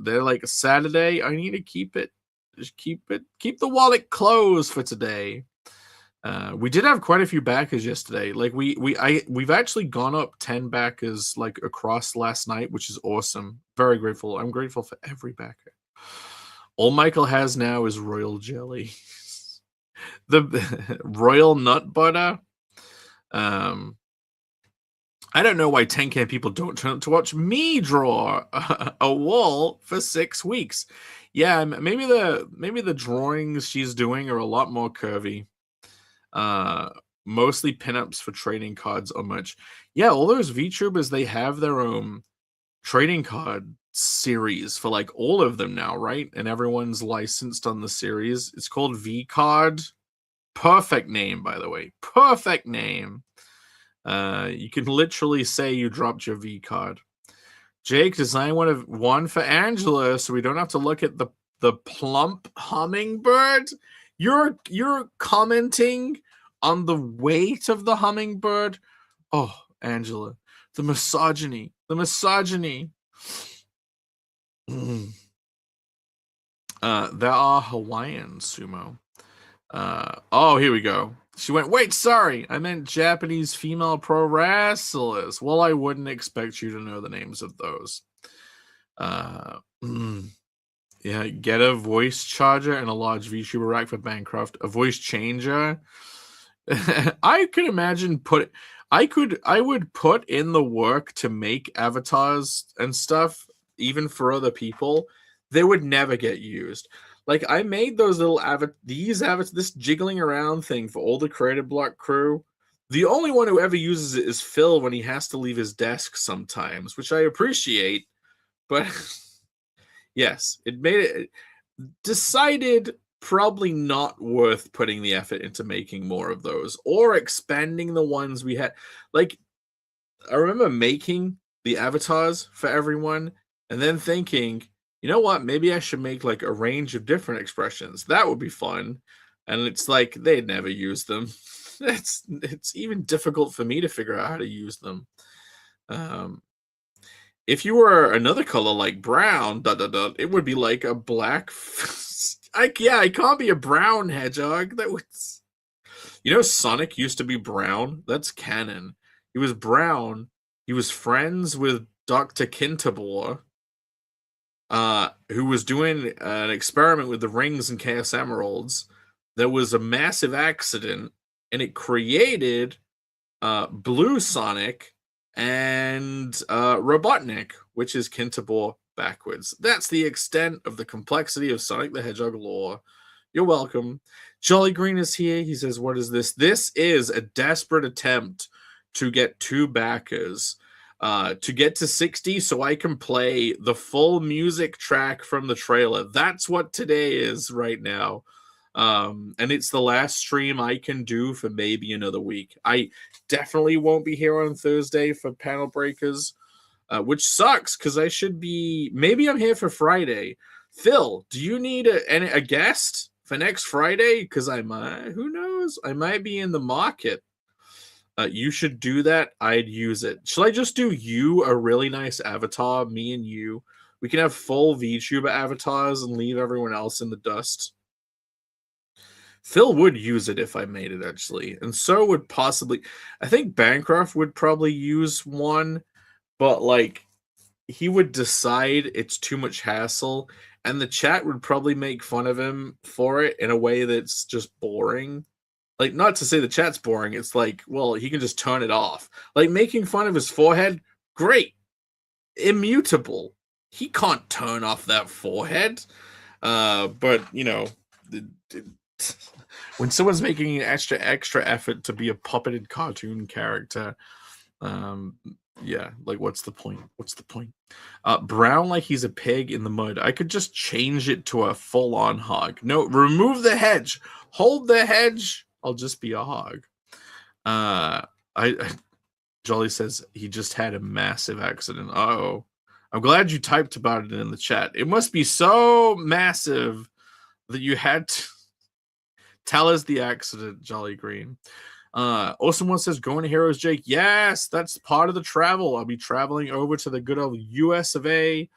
they're like, a Saturday, I need to keep the wallet closed for today. We did have quite a few backers yesterday. Like we've actually gone up 10 backers like across last night, which is awesome. Very grateful. I'm grateful for every backer. All Michael has now is royal jelly. The royal nut butter. I don't know why 10K people don't turn up to watch me draw a wall for 6 weeks. Yeah, maybe the drawings she's doing are a lot more curvy. Mostly pinups for trading cards or much. Yeah, all those VTubers, they have their own trading card series for like all of them now, right? And everyone's licensed on the series. It's called V Card. Perfect name, by the way. Perfect name. You can literally say you dropped your V card. Jake, design one for Angela, so we don't have to look at the plump hummingbird. You're commenting on the weight of the hummingbird. Oh, Angela, the misogyny, the misogyny. There are Hawaiian sumo. Oh, here we go. She went, wait, sorry, I meant Japanese female pro wrestlers. Well, I wouldn't expect you to know the names of those. Yeah, get a voice charger and a large VTuber rack for Bancroft. A voice changer. I could imagine I would put in the work to make avatars and stuff, even for other people. They would never get used. Like, I made those little this jiggling around thing for all the Creative Block crew. The only one who ever uses it is Phil when he has to leave his desk sometimes, which I appreciate. But yes, it made it decided probably not worth putting the effort into making more of those or expanding the ones we had. Like, I remember making the avatars for everyone and then thinking, you know what? Maybe I should make like a range of different expressions. That would be fun. And it's like they'd never use them. It's even difficult for me to figure out how to use them. If you were another color like brown, it would be like a black. I can't be a brown hedgehog. That was, Sonic used to be brown. That's canon. He was brown. He was friends with Dr. Kintabor, who was doing an experiment with the rings and Chaos Emeralds. There was a massive accident, and it created Blue Sonic and Robotnik, which is Kintabor backwards. That's the extent of the complexity of Sonic the Hedgehog lore. You're welcome. Jolly Green is here. He says, what is this? This is a desperate attempt to get 2 backers. To get to 60 so I can play the full music track from the trailer. That's what today is right now. And it's the last stream I can do for maybe another week. I definitely won't be here on Thursday for Panel Breakers, which sucks because I should be... Maybe I'm here for Friday. Phil, do you need a guest for next Friday? Because who knows? I might be in the market. You should do that. I'd use it. Shall I just do you a really nice avatar, me and you? We can have full VTuber avatars and leave everyone else in the dust. Phil would use it if I made it, actually. And so would possibly... I think Bancroft would probably use one, but, like, he would decide it's too much hassle, and the chat would probably make fun of him for it in a way that's just boring. Like, not to say the chat's boring, it's like, well, he can just turn it off. Like, making fun of his forehead, great. Immutable. He can't turn off that forehead. But, when someone's making an extra effort to be a puppeted cartoon character, yeah, like, what's the point? What's the point? Brown like he's a pig in the mud. I could just change it to a full-on hog. No, remove the hedge. Hold the hedge. I'll just be a hog. Jolly says he just had a massive accident. Uh-oh. I'm glad you typed about it in the chat. It must be so massive that you had to tell us the accident, Jolly Green. Awesome One says, going to Heroes, Jake. Yes, that's part of the travel. I'll be traveling over to the good old US of A,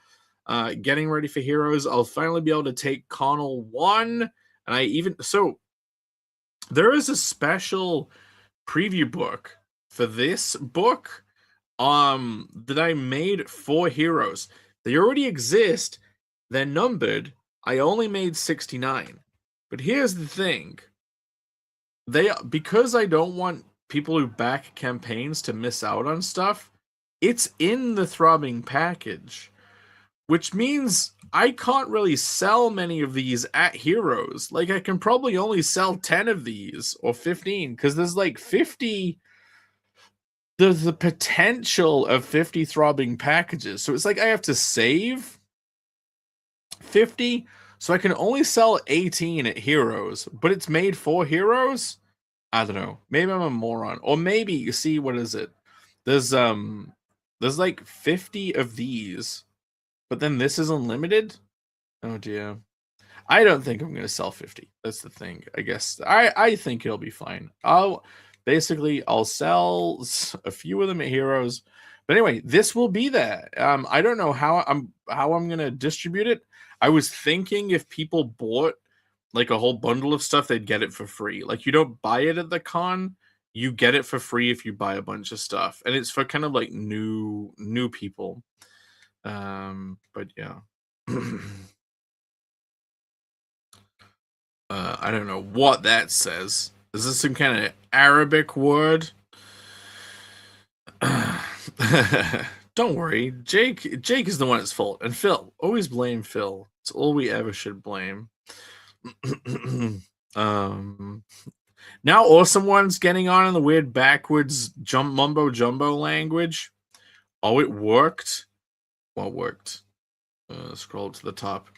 getting ready for Heroes. I'll finally be able to take Connell 1. And there is a special preview book for this book that I made for Heroes. They already exist. They're numbered. I only made 69. But here's the thing. Because I don't want people who back campaigns to miss out on stuff, it's in the throbbing package, which means I can't really sell many of these at Heroes. Like, I can probably only sell 10 of these or 15 because there's like 50. There's the potential of 50 throbbing packages. So it's like I have to save 50. So I can only sell 18 at Heroes, but it's made for Heroes. I don't know. Maybe I'm a moron. Or maybe, you see, what is it? There's like 50 of these, but then this is unlimited. Oh dear. I don't think I'm gonna sell 50. That's the thing. I guess I think it'll be fine. I'll sell a few of them at Heroes. But anyway, this will be there. I don't know how I'm gonna distribute it. I was thinking if people bought like a whole bundle of stuff, they'd get it for free. Like, you don't buy it at the con, you get it for free if you buy a bunch of stuff, and it's for kind of like new people. But yeah. I don't know what that says. Is this some kind of Arabic word? Don't worry, Jake is the one that's fault, and Phil. Always blame Phil. It's all we ever should blame. Now Awesome One's getting on in the weird backwards mumbo jumbo language. Oh, it worked. What worked? Scroll to the top.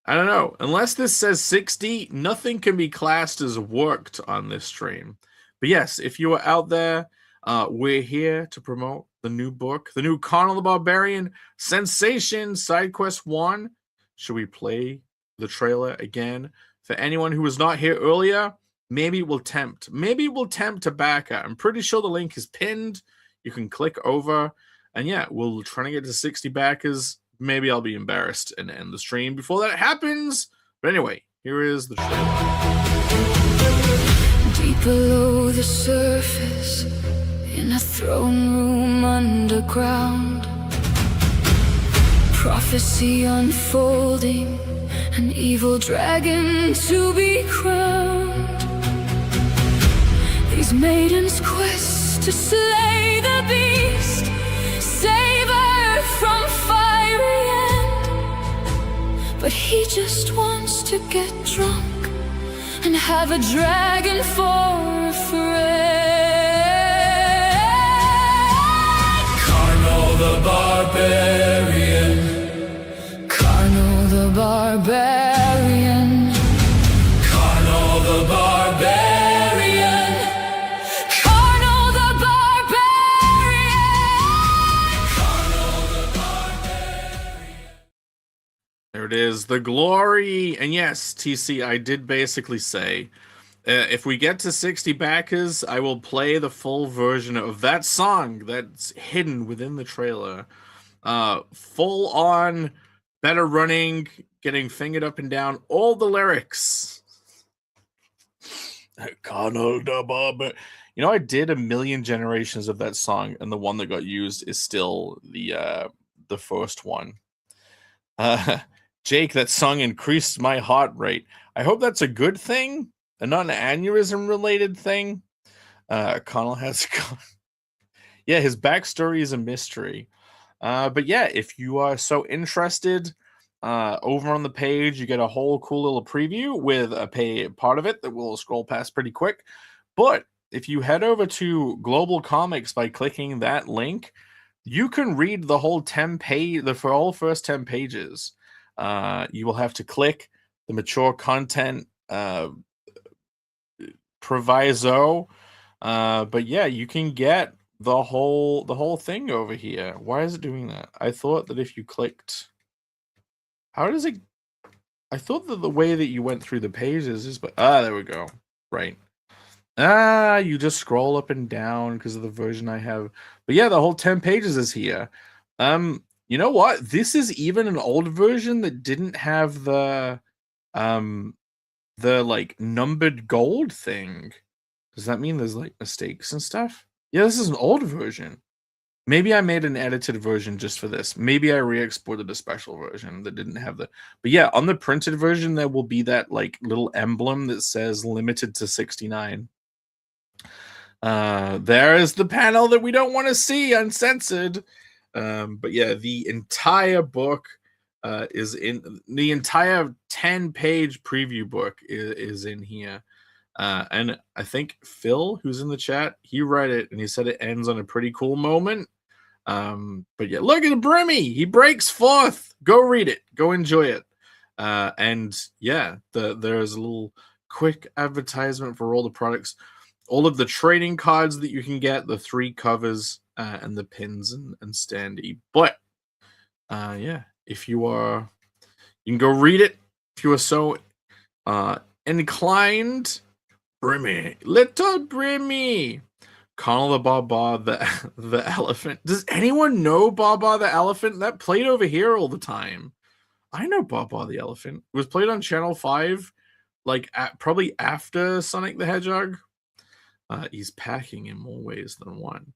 I don't know. Unless this says 60, nothing can be classed as worked on this stream. But yes, if you are out there, we're here to promote the new book, the new Conan the Barbarian Sensation Side Quest 1. Should we play the trailer again? For anyone who was not here earlier, maybe it will tempt. Maybe it will tempt to back it. I'm pretty sure the link is pinned. You can click over. And yeah, we'll try to get to 60 backers. Maybe I'll be embarrassed and end the stream before that happens. But anyway, here is the trailer. Deep below the surface, in a throne room underground, prophecy unfolding, an evil dragon to be crowned. These maidens quest to slay the beast, save her from fiery end. But he just wants to get drunk and have a dragon for a friend. Carnal the Barbarian. Carnal the Barbarian. Carnal the Barbarian. Carnal the Barbarian. There it is, the glory. And yes, TC, I did basically say, if we get to 60 backers, I will play the full version of that song that's hidden within the trailer. Full on, better running, getting fingered up and down, all the lyrics. Carnal the Barbarian. You know, I did a million generations of that song, and the one that got used is still the first one. Jake, that song increased my heart rate. I hope that's a good thing and not an aneurysm related thing. Connell has yeah, his backstory is a mystery. But yeah, if you are so interested, over on the page you get a whole cool little preview with a pay part of it that will scroll past pretty quick. But if you head over to Global Comics by clicking that link, you can read the whole 10 page, the whole first 10 pages. You will have to click the mature content proviso, but yeah, you can get the whole thing over here. Why is it doing that? I thought that if you clicked, how does it? I thought that the way that you went through the pages is, but there we go. Right. You just scroll up and down because of the version I have. But yeah, the whole 10 pages is here. You know what? This is even an old version that didn't have the like numbered gold thing. Does that mean there's like mistakes and stuff? Yeah, this is an old version. Maybe I made an edited version just for this. Maybe I re-exported a special version that didn't have the. But yeah, on the printed version, there will be that like little emblem that says limited to 69. There is the panel that we don't want to see uncensored. But yeah, the entire book is in the entire 10-page preview book is in here. And I think Phil, who's in the chat, he read it and he said it ends on a pretty cool moment. But yeah, look at Brimmy. He breaks forth. Go read it. Go enjoy it. And yeah, there's a little quick advertisement for all the products, all of the trading cards that you can get, the 3 covers, and the pins and standee. But yeah, if you are, you can go read it if you are so inclined. Brimmy, little Brimmy. Connell the Baba, the elephant. Does anyone know Baba the elephant? That played over here all the time. I know Baba the elephant. It was played on Channel 5, like probably after Sonic the Hedgehog. He's packing in more ways than one.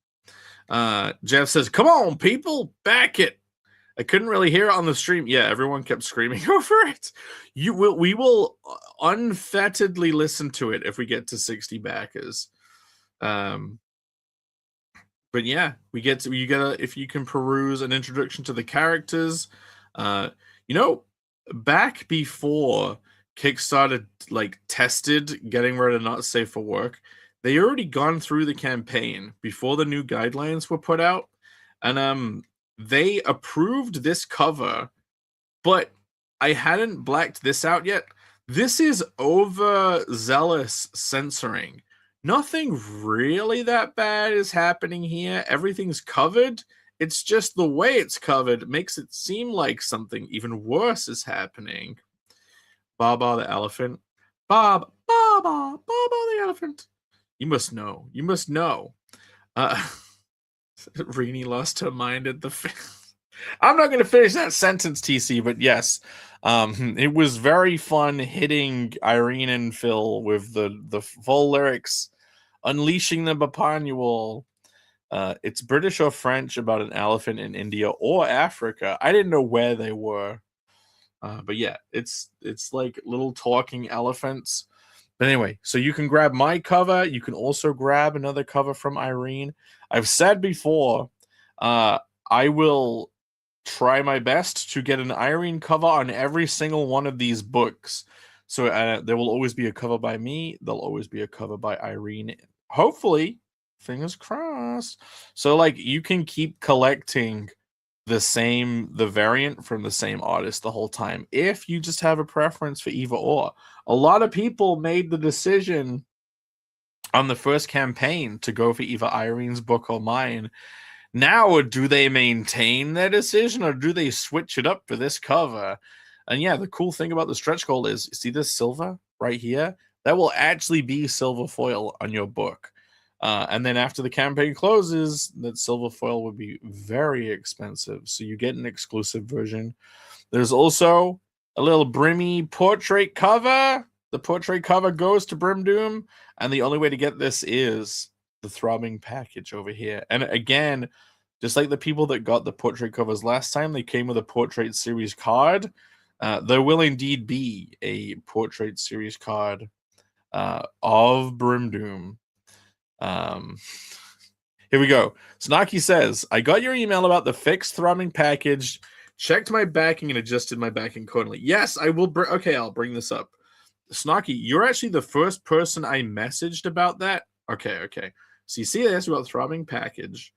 Jeff says, "Come on, people, back it." I couldn't really hear it on the stream. Yeah, everyone kept screaming over it. We will unfettedly listen to it if we get to 60 backers. But yeah, you get if you can peruse an introduction to the characters. Back before Kickstarter like tested getting rid of not safe for work, they already gone through the campaign before the new guidelines were put out, and they approved this cover, but I hadn't blacked this out yet. This is overzealous censoring. Nothing really that bad is happening here. Everything's covered. It's just the way it's covered makes it seem like something even worse is happening. Baba the elephant. Baba the elephant. You must know. You must know. Rini lost her mind at the I'm not going to finish that sentence, TC, but yes. It was very fun hitting Irene and Phil with the full lyrics, unleashing them upon you all. It's British or French about an elephant in India or Africa. I didn't know where they were. But yeah, it's like little talking elephants. But anyway, so you can grab my cover. You can also grab another cover from Irene. I've said before, I will try my best to get an Irene cover on every single one of these books. So there will always be a cover by me. There'll always be a cover by Irene. Hopefully, fingers crossed. So like you can keep collecting the variant from the same artist the whole time if you just have a preference for either or. A lot of people made the decision on the first campaign to go for either Irene's book or mine. Now, do they maintain their decision or do they switch it up for this cover? And yeah, the cool thing about the stretch goal is, see this silver right here? That will actually be silver foil on your book. And then after the campaign closes, that silver foil would be very expensive. So you get an exclusive version. There's also a little Brimmy portrait cover. The portrait cover goes to Brimdoom. And the only way to get this is the throbbing package over here. And again, just like the people that got the portrait covers last time, they came with a portrait series card. There will indeed be a portrait series card of Brimdoom. Here we go. Snarky says, I got your email about the fixed throbbing package, checked my backing and adjusted my backing accordingly. Yes, I will. Okay, I'll bring this up. Snarky, you're actually the first person I messaged about that. Okay. So you see, I asked you about throbbing package.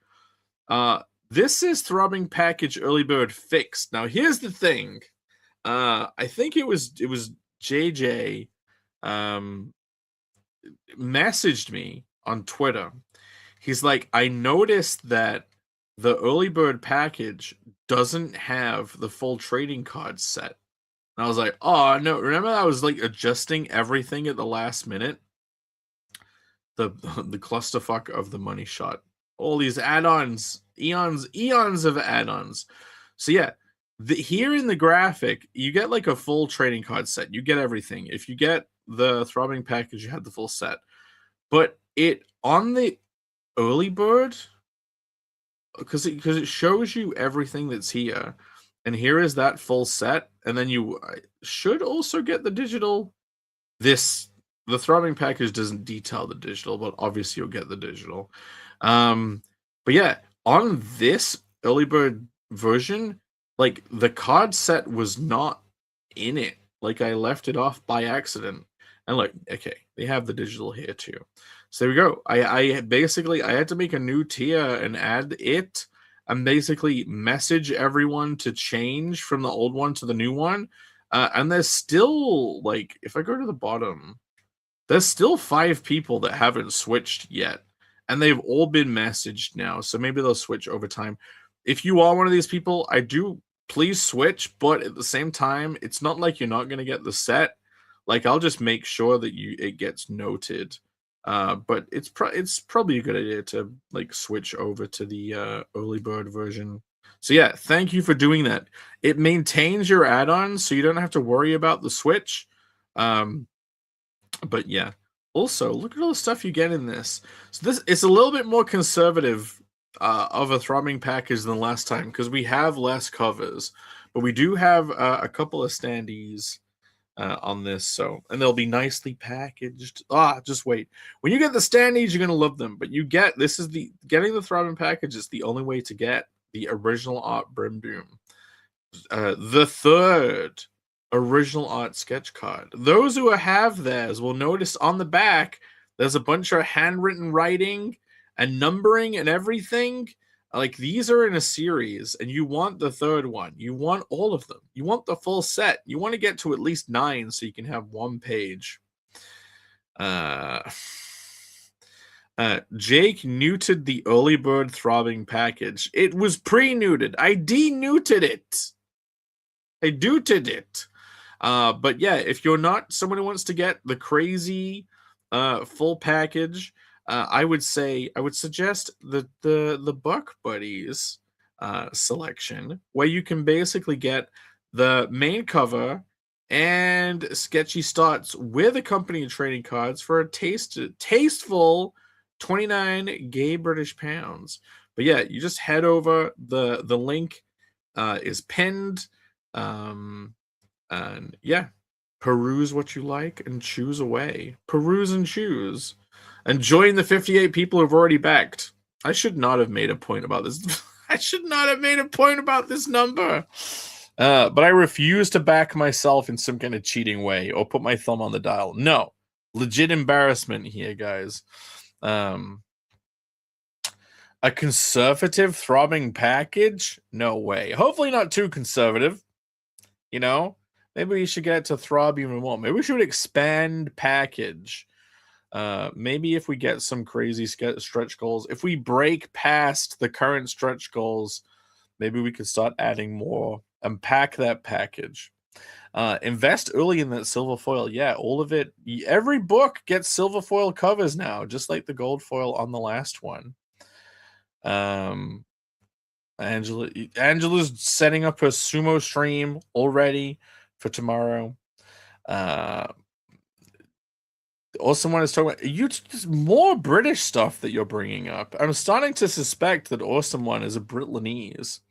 This is throbbing package early bird fixed. Now here's the thing. I think it was JJ messaged me on Twitter. He's like, I noticed that the early bird package doesn't have the full trading card set. And I was like, oh no, remember I was like adjusting everything at the last minute? The clusterfuck of the money shot. All these add-ons, eons of add-ons. So yeah, here in the graphic, you get like a full trading card set. You get everything. If you get the throbbing package, you have the full set. But it on the early bird, because it shows you everything that's here, and here is that full set, and then you should also get the digital. This the throbbing package doesn't detail the digital, but obviously you'll get the digital. But yeah, on this early bird version, like the card set was not in it. Like I left it off by accident. And look, okay, they have the digital here too. So there we go. I basically I had to make a new tier and add it and basically message everyone to change from the old one to the new one. And there's still, like, if I go to the bottom, there's still 5 people that haven't switched yet. And they've all been messaged now. So maybe they'll switch over time. If you are one of these people, I do please switch. But at the same time, it's not like you're not going to get the set. Like, I'll just make sure that it gets noted. But it's probably a good idea to like switch over to the early bird version. So yeah, thank you for doing that. It maintains your add-ons, so you don't have to worry about the switch. But yeah, also look at all the stuff you get in this. So this is a little bit more conservative of a throbbing package than last time because we have less covers, but we do have a couple of standees on this. So, and they'll be nicely packaged. Just wait. When you get the standees, you're gonna love them. But you get getting the throbbing package is the only way to get the original art Brim Doom. The third original art sketch card. Those who have theirs will notice on the back there's a bunch of handwritten writing and numbering and everything. Like, these are in a series, and you want the third one. You want all of them. You want the full set. You want to get to at least 9 so you can have one page. Jake neuted the early bird throbbing package. It was pre-neuted. I de-neuted it. I neuted it. But yeah, if you're not someone who wants to get the crazy full package, I would suggest the Buck Buddies selection, where you can basically get the main cover and sketchy starts with accompanying trading cards for a tasteful 29 gay British pounds. But yeah, you just head over. The link is pinned. And yeah, peruse what you like and choose away. Peruse and choose. And join the 58 people who've already backed. I should not have made a point about this. I should not have made a point about this number. But I refuse to back myself in some kind of cheating way or put my thumb on the dial. No. Legit embarrassment here, guys. A conservative throbbing package? No way. Hopefully not too conservative. You know? Maybe we should get to throb even more. Maybe we should expand package. Maybe if we get some crazy stretch goals, if we break past the current stretch goals, maybe we could start adding more and pack that package. Invest early in that silver foil. Yeah, all of it. Every book gets silver foil covers now, just like the gold foil on the last one. Angela's setting up her sumo stream already for tomorrow. Awesome One is talking about just more British stuff that you're bringing up. I'm starting to suspect that Awesome One is a Britlanese.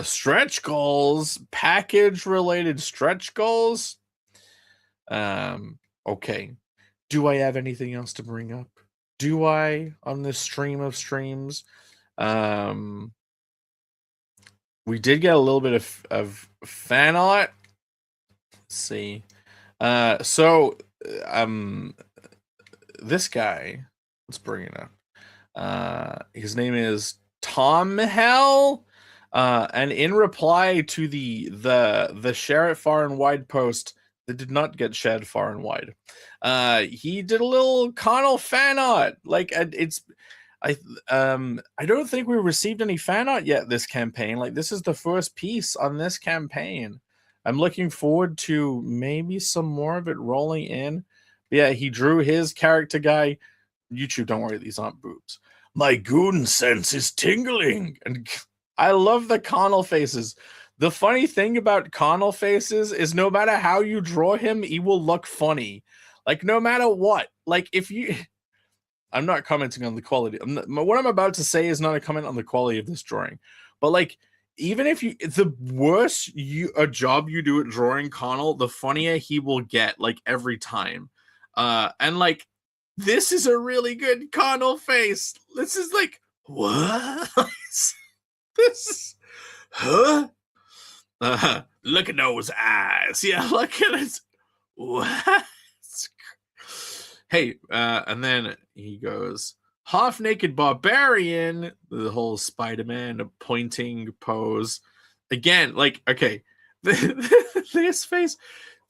Stretch goals, package related stretch goals. Okay. Do I have anything else to bring up? Do I on this stream of streams? We did get a little bit of fan art. Let's see. This guy, let's bring it up. His name is Tom Hell. And in reply to the share it far and wide post that did not get shared far and wide, he did a little Connell fan art. Like, I don't think we received any fan art yet this campaign. Like, this is the first piece on this campaign. I'm looking forward to maybe some more of it rolling in. But yeah, he drew his character guy. YouTube, don't worry, these aren't boobs. My goon sense is tingling. And I love the Connell faces. The funny thing about Connell faces is no matter how you draw him, he will look funny. Like, no matter what. Like, if you... I'm not commenting on the quality. What I'm about to say is not a comment on the quality of this drawing. But, like, even if the worse a job you do at drawing Connell, the funnier he will get, like, every time. And like, this is a really good Connell face. This is like, what? This is, huh? Look at those eyes. Yeah, look at it. What? Hey, and then he goes, half naked barbarian, the whole Spider-Man pointing pose. Again, like, okay, this face,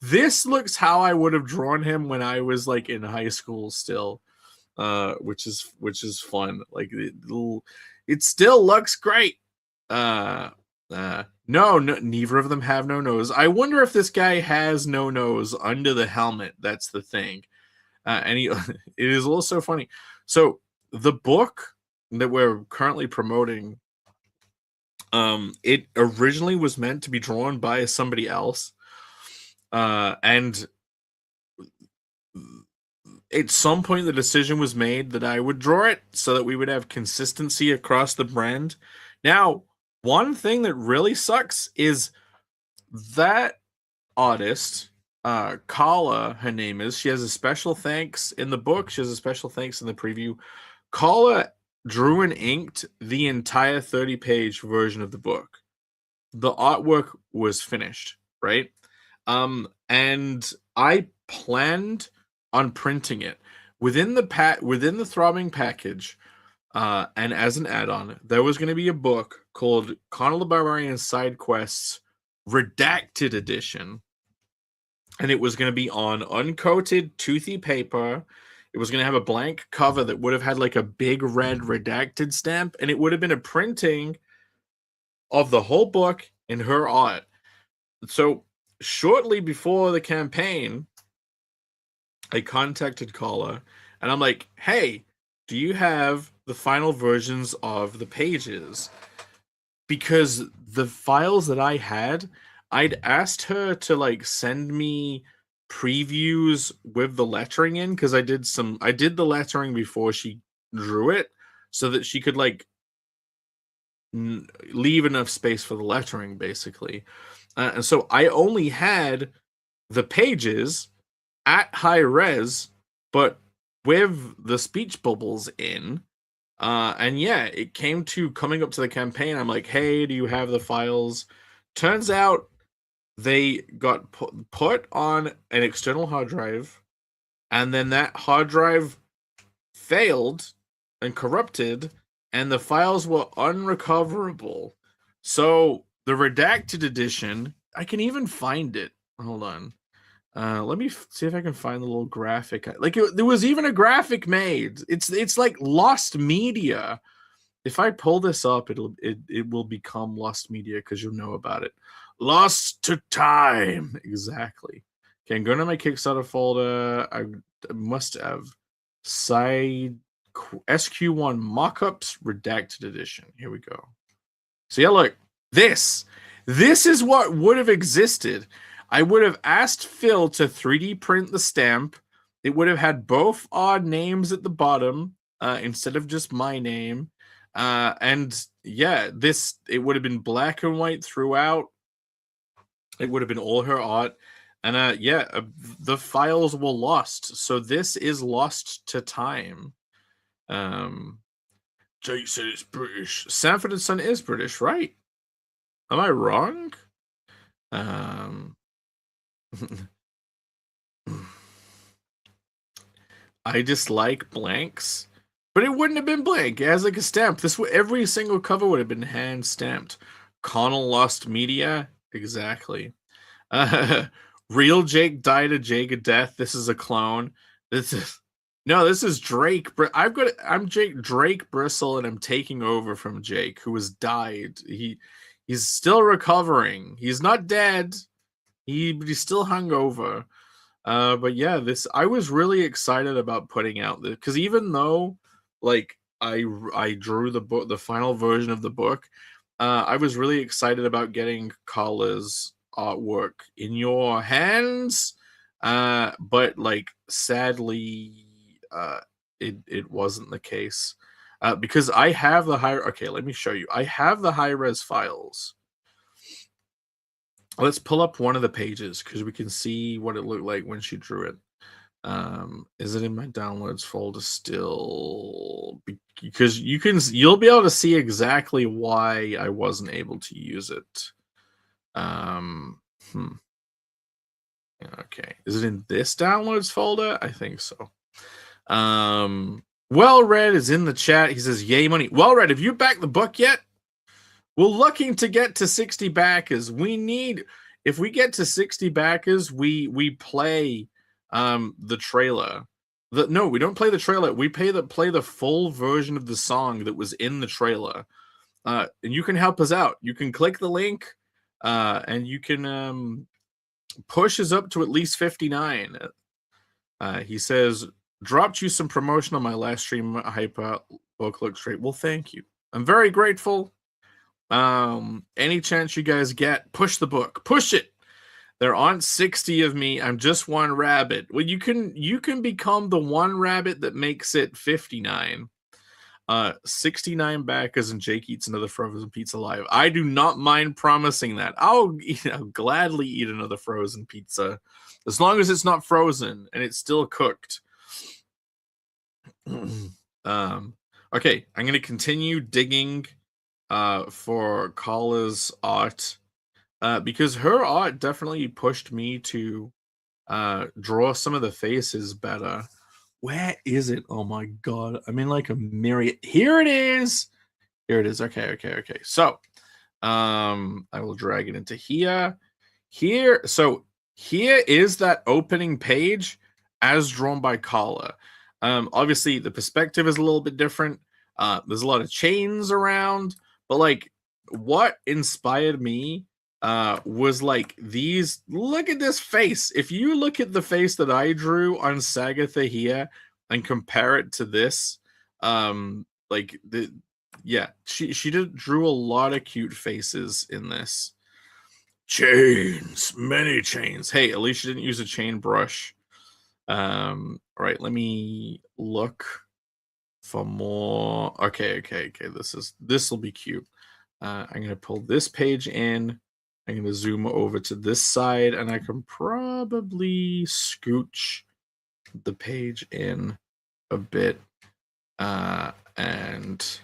this looks how I would have drawn him when I was like in high school still. Which is fun. Like it still looks great. No, neither of them have no nose. I wonder if this guy has no nose under the helmet. That's the thing. And he, it is also funny. So the book that we're currently promoting, it originally was meant to be drawn by somebody else, and at some point the decision was made that I would draw it so that we would have consistency across the brand. Now, one thing that really sucks is that artist, Kala, her name is, she has a special thanks in the book, she has a special thanks in the preview. Kala drew and inked the entire 30-page version of the book. The artwork was finished, right? And I planned on printing it within the Throbbing package, and as an add-on, there was going to be a book called Connell the Barbarian Side Quests Redacted Edition, and it was going to be on uncoated toothy paper. It was going to have a blank cover that would have had like a big red redacted stamp, and it would have been a printing of the whole book in her art. So shortly before the campaign, I contacted Kala and I'm like, hey, do you have the final versions of the pages? Because the files that I had, I'd asked her to like send me previews with the lettering in, because I did the lettering before she drew it so that she could like leave enough space for the lettering, basically. And so I only had the pages at high res, but with the speech bubbles in. And yeah, it came to coming up to the campaign. I'm like, hey, do you have the files? Turns out they got put on an external hard drive, and then that hard drive failed and corrupted, and the files were unrecoverable. So the redacted edition, I can even find it. Hold on. Let me see if I can find the little graphic. Like there was even a graphic made. It's like lost media. If I pull this up, it will become lost media because you'll know about it. Lost to time, exactly. Okay, I'm going to my Kickstarter folder. I must have side SQ1 mockups redacted edition. Here we go. So yeah, look, this is what would have existed. I would have asked Phil to 3D print the stamp. It would have had both odd names at the bottom instead of just my name. And yeah, it would have been black and white throughout. It would have been all her art. And the files were lost. So this is lost to time. Jake said it's British. Sanford and Son is British, right? Am I wrong? I dislike blanks, but it wouldn't have been blank. It has like a stamp. Every single cover would have been hand stamped. Connell lost media, exactly. Real Jake died a Jake of death. This is a clone. This is Drake. I'm Drake Bristle, and I'm taking over from Jake, who has died. He's still recovering. He's not dead. But he's still hungover. But yeah, I was really excited about putting out this, because even though like I drew the final version of the book, I was really excited about getting Kala's artwork in your hands. But like sadly, it wasn't the case. Because I have the okay, let me show you. I have the high-res files. Let's pull up one of the pages because we can see what it looked like when she drew it. Is it in my downloads folder still? Because you'll be able to see exactly why I wasn't able to use it. Okay, is it in this downloads folder? I think so. Well Read is in the chat. He says, "Yay money." Well Read, have you backed the book yet? We're looking to get to 60 backers. If we get to 60 backers, we play the trailer. No, we don't play the trailer. We play the full version of the song that was in the trailer. And you can help us out. You can click the link, and you can push us up to at least 59. He says, "Dropped you some promotion on my last stream. Hyper book looks great." Well, thank you. I'm very grateful. Any chance you guys get, push the book. Push it. There aren't 60 of me. I'm just one rabbit. Well, you can become the one rabbit that makes it 59. 69 backers and Jake eats another frozen pizza live. I do not mind promising that. I'll gladly eat another frozen pizza as long as it's not frozen and it's still cooked. Okay, I'm going to continue digging for Kala's art because her art definitely pushed me to draw some of the faces better. Where is it? Oh my god, I'm in like a myriad. Here it is. Okay. So I will drag it into here. So here is that opening page as drawn by Kala. Obviously the perspective is a little bit different. There's a lot of chains around, but like what inspired me was like these. Look at this face. If you look at the face that I drew on Sagatha here and compare it to this, she drew a lot of cute faces in this. Chains, many chains. Hey, at least she didn't use a chain brush. All right, let me look for more. Okay. This will be cute. I'm gonna pull this page in. I'm going to zoom over to this side, and I can probably scooch the page in a bit and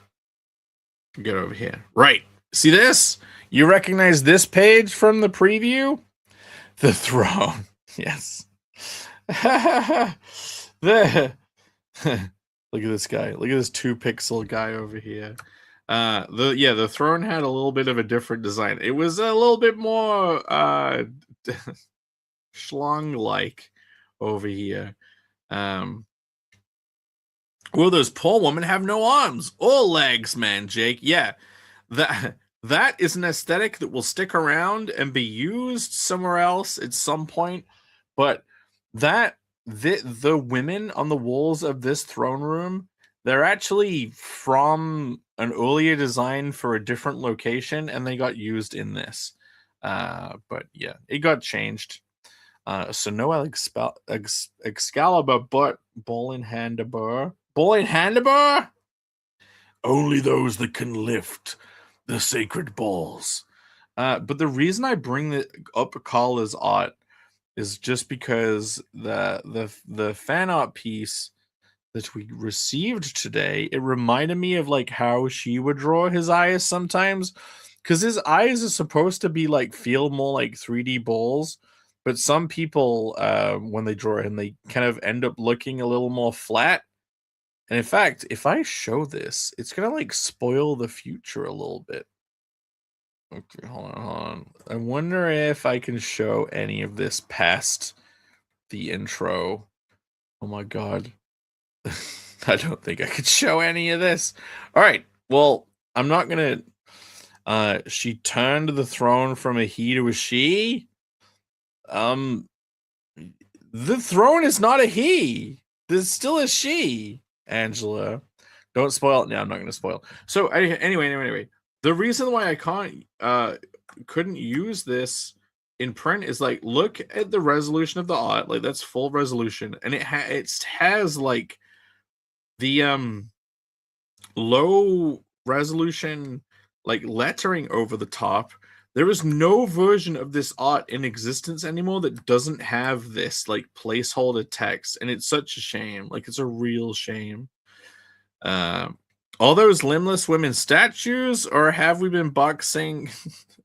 get over here. Right. See this? You recognize this page from the preview? The throne. Yes. Look at this guy. Look at this 2-pixel guy over here. The throne had a little bit of a different design. It was a little bit more schlong-like over here. Well, those poor women have no arms or legs, man, Jake. Yeah, that is an aesthetic that will stick around and be used somewhere else at some point. But the women on the walls of this throne room, they're actually from an earlier design for a different location, and they got used in this. But yeah, it got changed. So no Excalibur, but Bolin Handabur? Only those that can lift the sacred balls. But the reason I bring up Kala's art is just because the fan art piece that we received today, it reminded me of like how she would draw his eyes sometimes, because his eyes are supposed to be like feel more like 3D balls, but some people when they draw him, they kind of end up looking a little more flat. And in fact, if I show this, it's gonna like spoil the future a little bit. Okay, hold on. I wonder if I can show any of this past the intro. Oh my god. I don't think I could show any of this. All right. Well, I'm not going to she turned the throne from a he to a she. The throne is not a he. There's still a she. Angela, don't spoil it. No, I'm not going to spoil. So anyway, the reason why I couldn't use this in print is like, look at the resolution of the art. Like that's full resolution, and it has like the low resolution like lettering over the top There is no version of this art in existence anymore that doesn't have this like placeholder text, and it's such a shame. Like, it's a real shame. All those limbless women statues, or have we been boxing?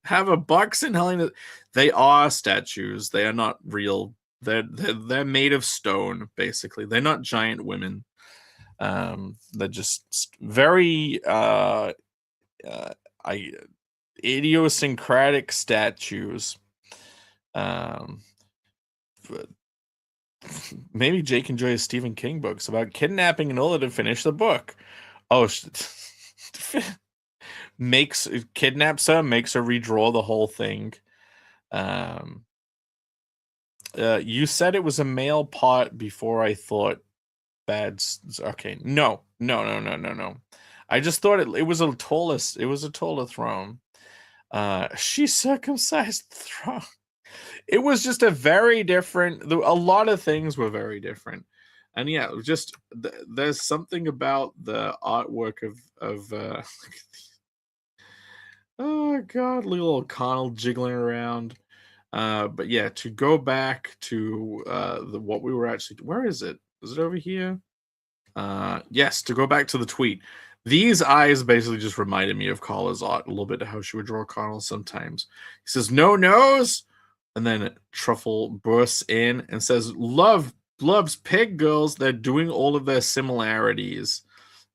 Have a boxing Helena? They are statues. They are not real. They're made of stone, basically. They're not giant women. They're just very idiosyncratic statues. But maybe Jake enjoys Stephen King books about kidnapping in order to finish the book. Oh, kidnaps her, makes her redraw the whole thing. You said it was a male pot before I thought okay, no. I just thought it was a taller throne. She circumcised the throne. It was just a very different. A lot of things were very different, and yeah, just there's something about the artwork of oh god, little Connell jiggling around. But yeah, to go back to what we were actually. Where is it? Is it over here? Yes, to go back to the tweet. These eyes basically just reminded me of Carla's art a little bit, how she would draw Connell sometimes. He says, "No nose," and then Truffle bursts in and says, loves pig girls. They're doing all of their similarities.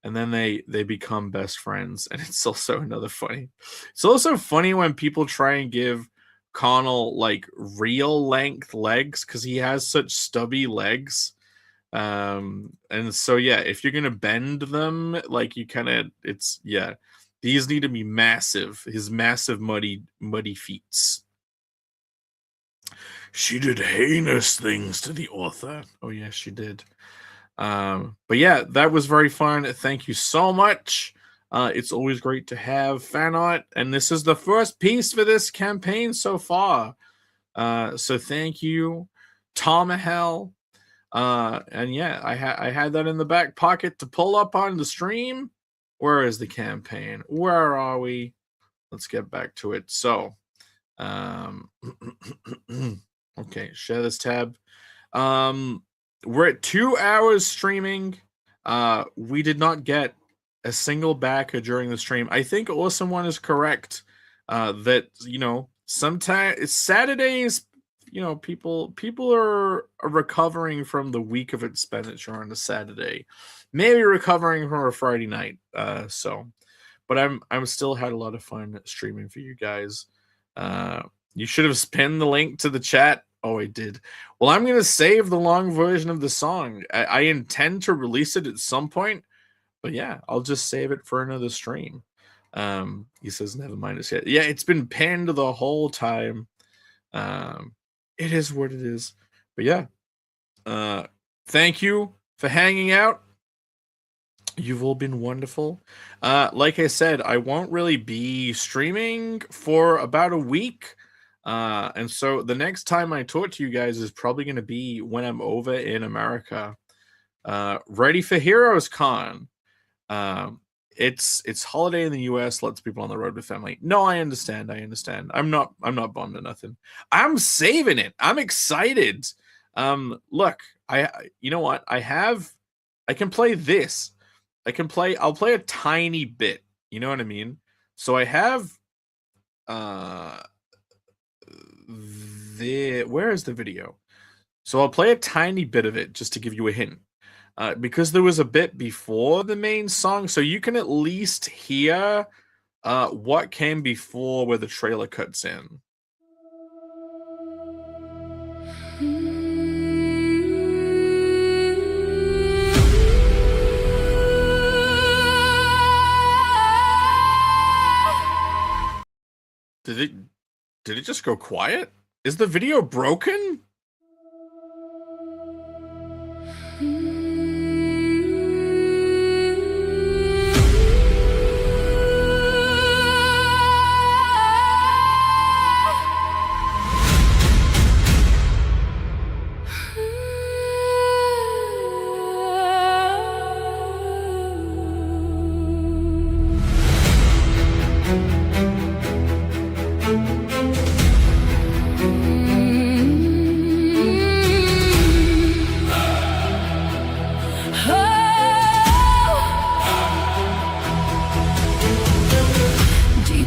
And then they become best friends. And it's also another funny. It's also funny when people try and give Connell like real length legs, because he has such stubby legs. And so yeah, if you're gonna bend them, like you kind of, it's yeah, these need to be massive. His massive muddy feet. She did heinous things to the author. Oh yes, she did. But yeah, that was very fun. Thank you so much. It's always great to have fan art, and this is the first piece for this campaign so far. So thank you, Tomahel. And yeah, I had that in the back pocket to pull up on the stream. Where is the campaign? Where are we? Let's get back to it. So, okay, share this tab. We're at 2 hours streaming. We did not get a single backer during the stream. I think Awesome One is correct. That, you know, sometimes Saturdays, you know, people are recovering from the week of expenditure on a Saturday, maybe recovering from a Friday night. But I'm still had a lot of fun streaming for you guys. You should have pinned the link to the chat. Oh, I did. Well, I'm going to save the long version of the song. I intend to release it at some point, but yeah, I'll just save it for another stream. He says, never mind us yet. Yeah, it's been pinned the whole time. It is what it is. But yeah, thank you for hanging out. You've all been wonderful. Like I said, I won't really be streaming for about a week. And so the next time I talk to you guys is probably going to be when I'm over in America, ready for Heroes Con. It's holiday in the US, lots of people on the road with family. No, I understand. I'm not bummed or nothing. I'm saving it. I'm excited. Look, you know what? I can play this. I'll play a tiny bit. You know what I mean? So I have where is the video? So I'll play a tiny bit of it just to give you a hint. Because there was a bit before the main song, so you can at least hear what came before where the trailer cuts in. Did it just go quiet? Is the video broken?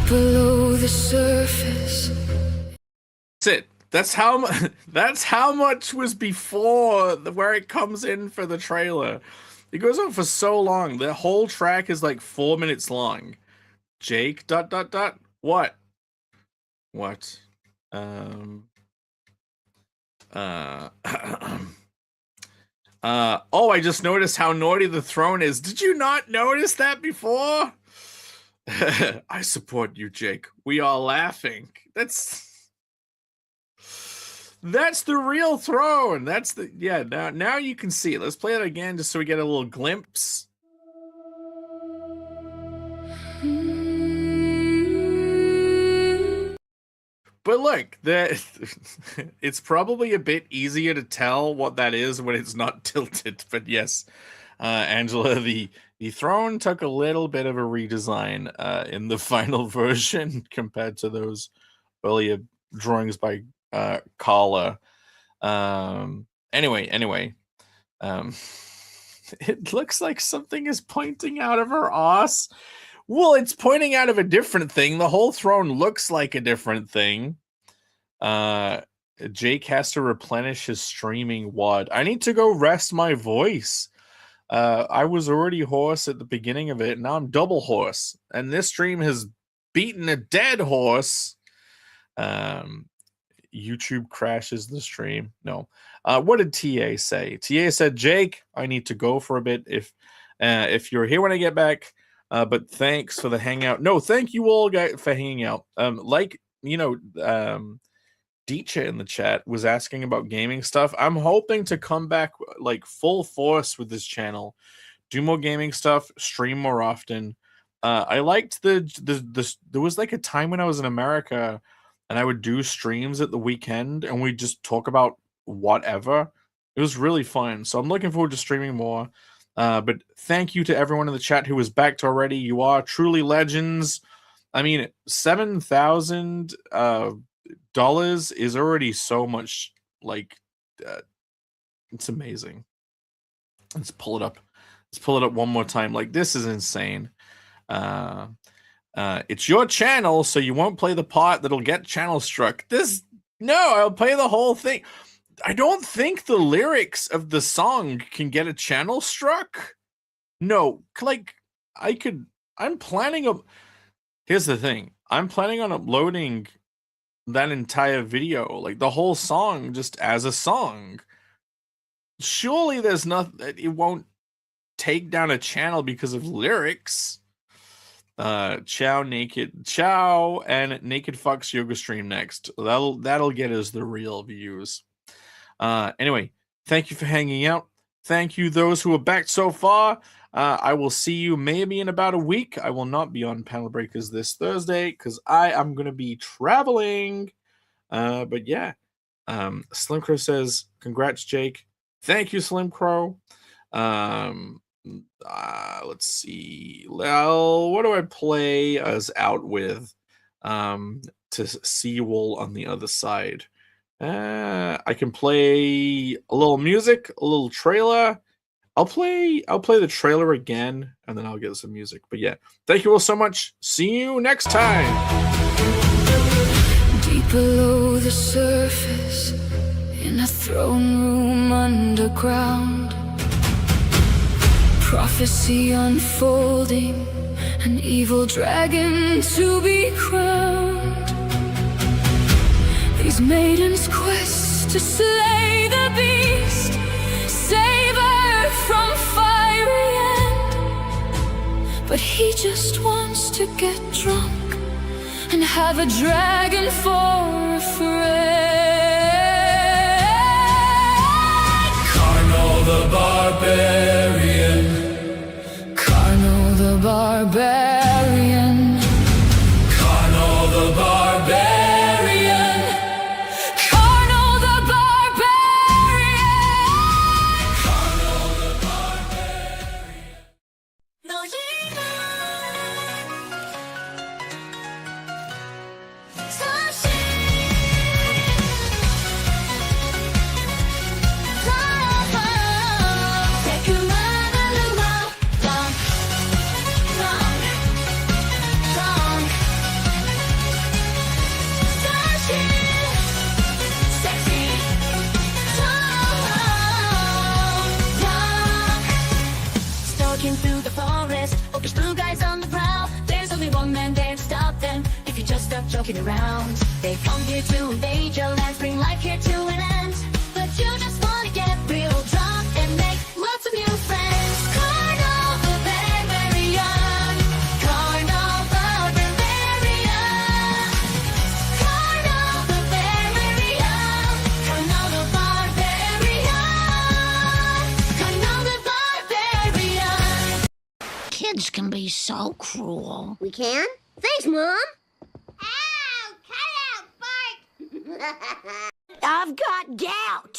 below the surface. That's it. That's how much was before where it comes in for the trailer. It goes on for so long. The whole track is like 4 minutes long. Jake ... What? What? Oh, I just noticed how naughty the throne is. Did you not notice that before? I support you, Jake. We are laughing. That's the real throne. That's the now you can see it. Let's play it again just so we get a little glimpse. But look, it's probably a bit easier to tell what that is when it's not tilted. But yes, Angela, the throne took a little bit of a redesign in the final version compared to those earlier drawings by Carla. Anyway, it looks like something is pointing out of her ass. Well, it's pointing out of a different thing. The whole throne looks like a different thing. Jake has to replenish his streaming WOD. I need to go rest my voice. I was already hoarse at the beginning of it. Now I'm double hoarse. And this stream has beaten a dead horse. YouTube crashes the stream. No. What did TA say? TA said, Jake, I need to go for a bit. If you're here when I get back, but thanks for the hangout. No, thank you all guys for hanging out. Deecha in the chat was asking about gaming stuff. I'm hoping to come back like full force with this channel, do more gaming stuff, stream more often. I liked there was like a time when I was in America and I would do streams at the weekend and we'd just talk about whatever. It was really fun. So I'm looking forward to streaming more. But thank you to everyone in the chat who was backed already. You are truly legends. I mean, $7,000 is already so much. Like, it's amazing. Let's pull it up. Let's pull it up one more time. Like, this is insane. It's your channel, so you won't play the part that'll get channel struck. No, I'll play the whole thing. I don't think the lyrics of the song can get a channel struck. No, like I'm planning on. Here's the thing. I'm planning on uploading that entire video, like the whole song, just as a song. Surely there's nothing. It won't take down a channel because of lyrics. Chow and Naked Fucks yoga stream next. That'll get us the real views. Anyway, thank you for hanging out. Thank you those who are back so far. I will see you maybe in about a week. I will not be on Panel Breakers this Thursday because I am going to be traveling. But yeah, Slim Crow says, congrats, Jake. Thank you, Slim Crow. Let's see. Well, what do I play us out with to see you all on the other side? I can play a little music, a little trailer. I'll play the trailer again, and then I'll get some music. But yeah, thank you all so much. See you next time. Deep below the surface, in a throne room underground, prophecy unfolding, an evil dragon to be crowned. These maidens quest to slay the beast, save her from fiery end. But he just wants to get drunk and have a dragon for a friend. Carnal the barbarian. Carnal the barbarian. Carnal the barbarian. Take walking around. They come here to invade your land, bring life here to an end. But you just wanna get real drunk and make lots of new friends. Carnival Barbarian, Carnival Barbarian, Carnival Barbarian, Carnival Barbarian, Carnival Barbarian. Kids can be so cruel. We can? Thanks, Mom. I've got gout.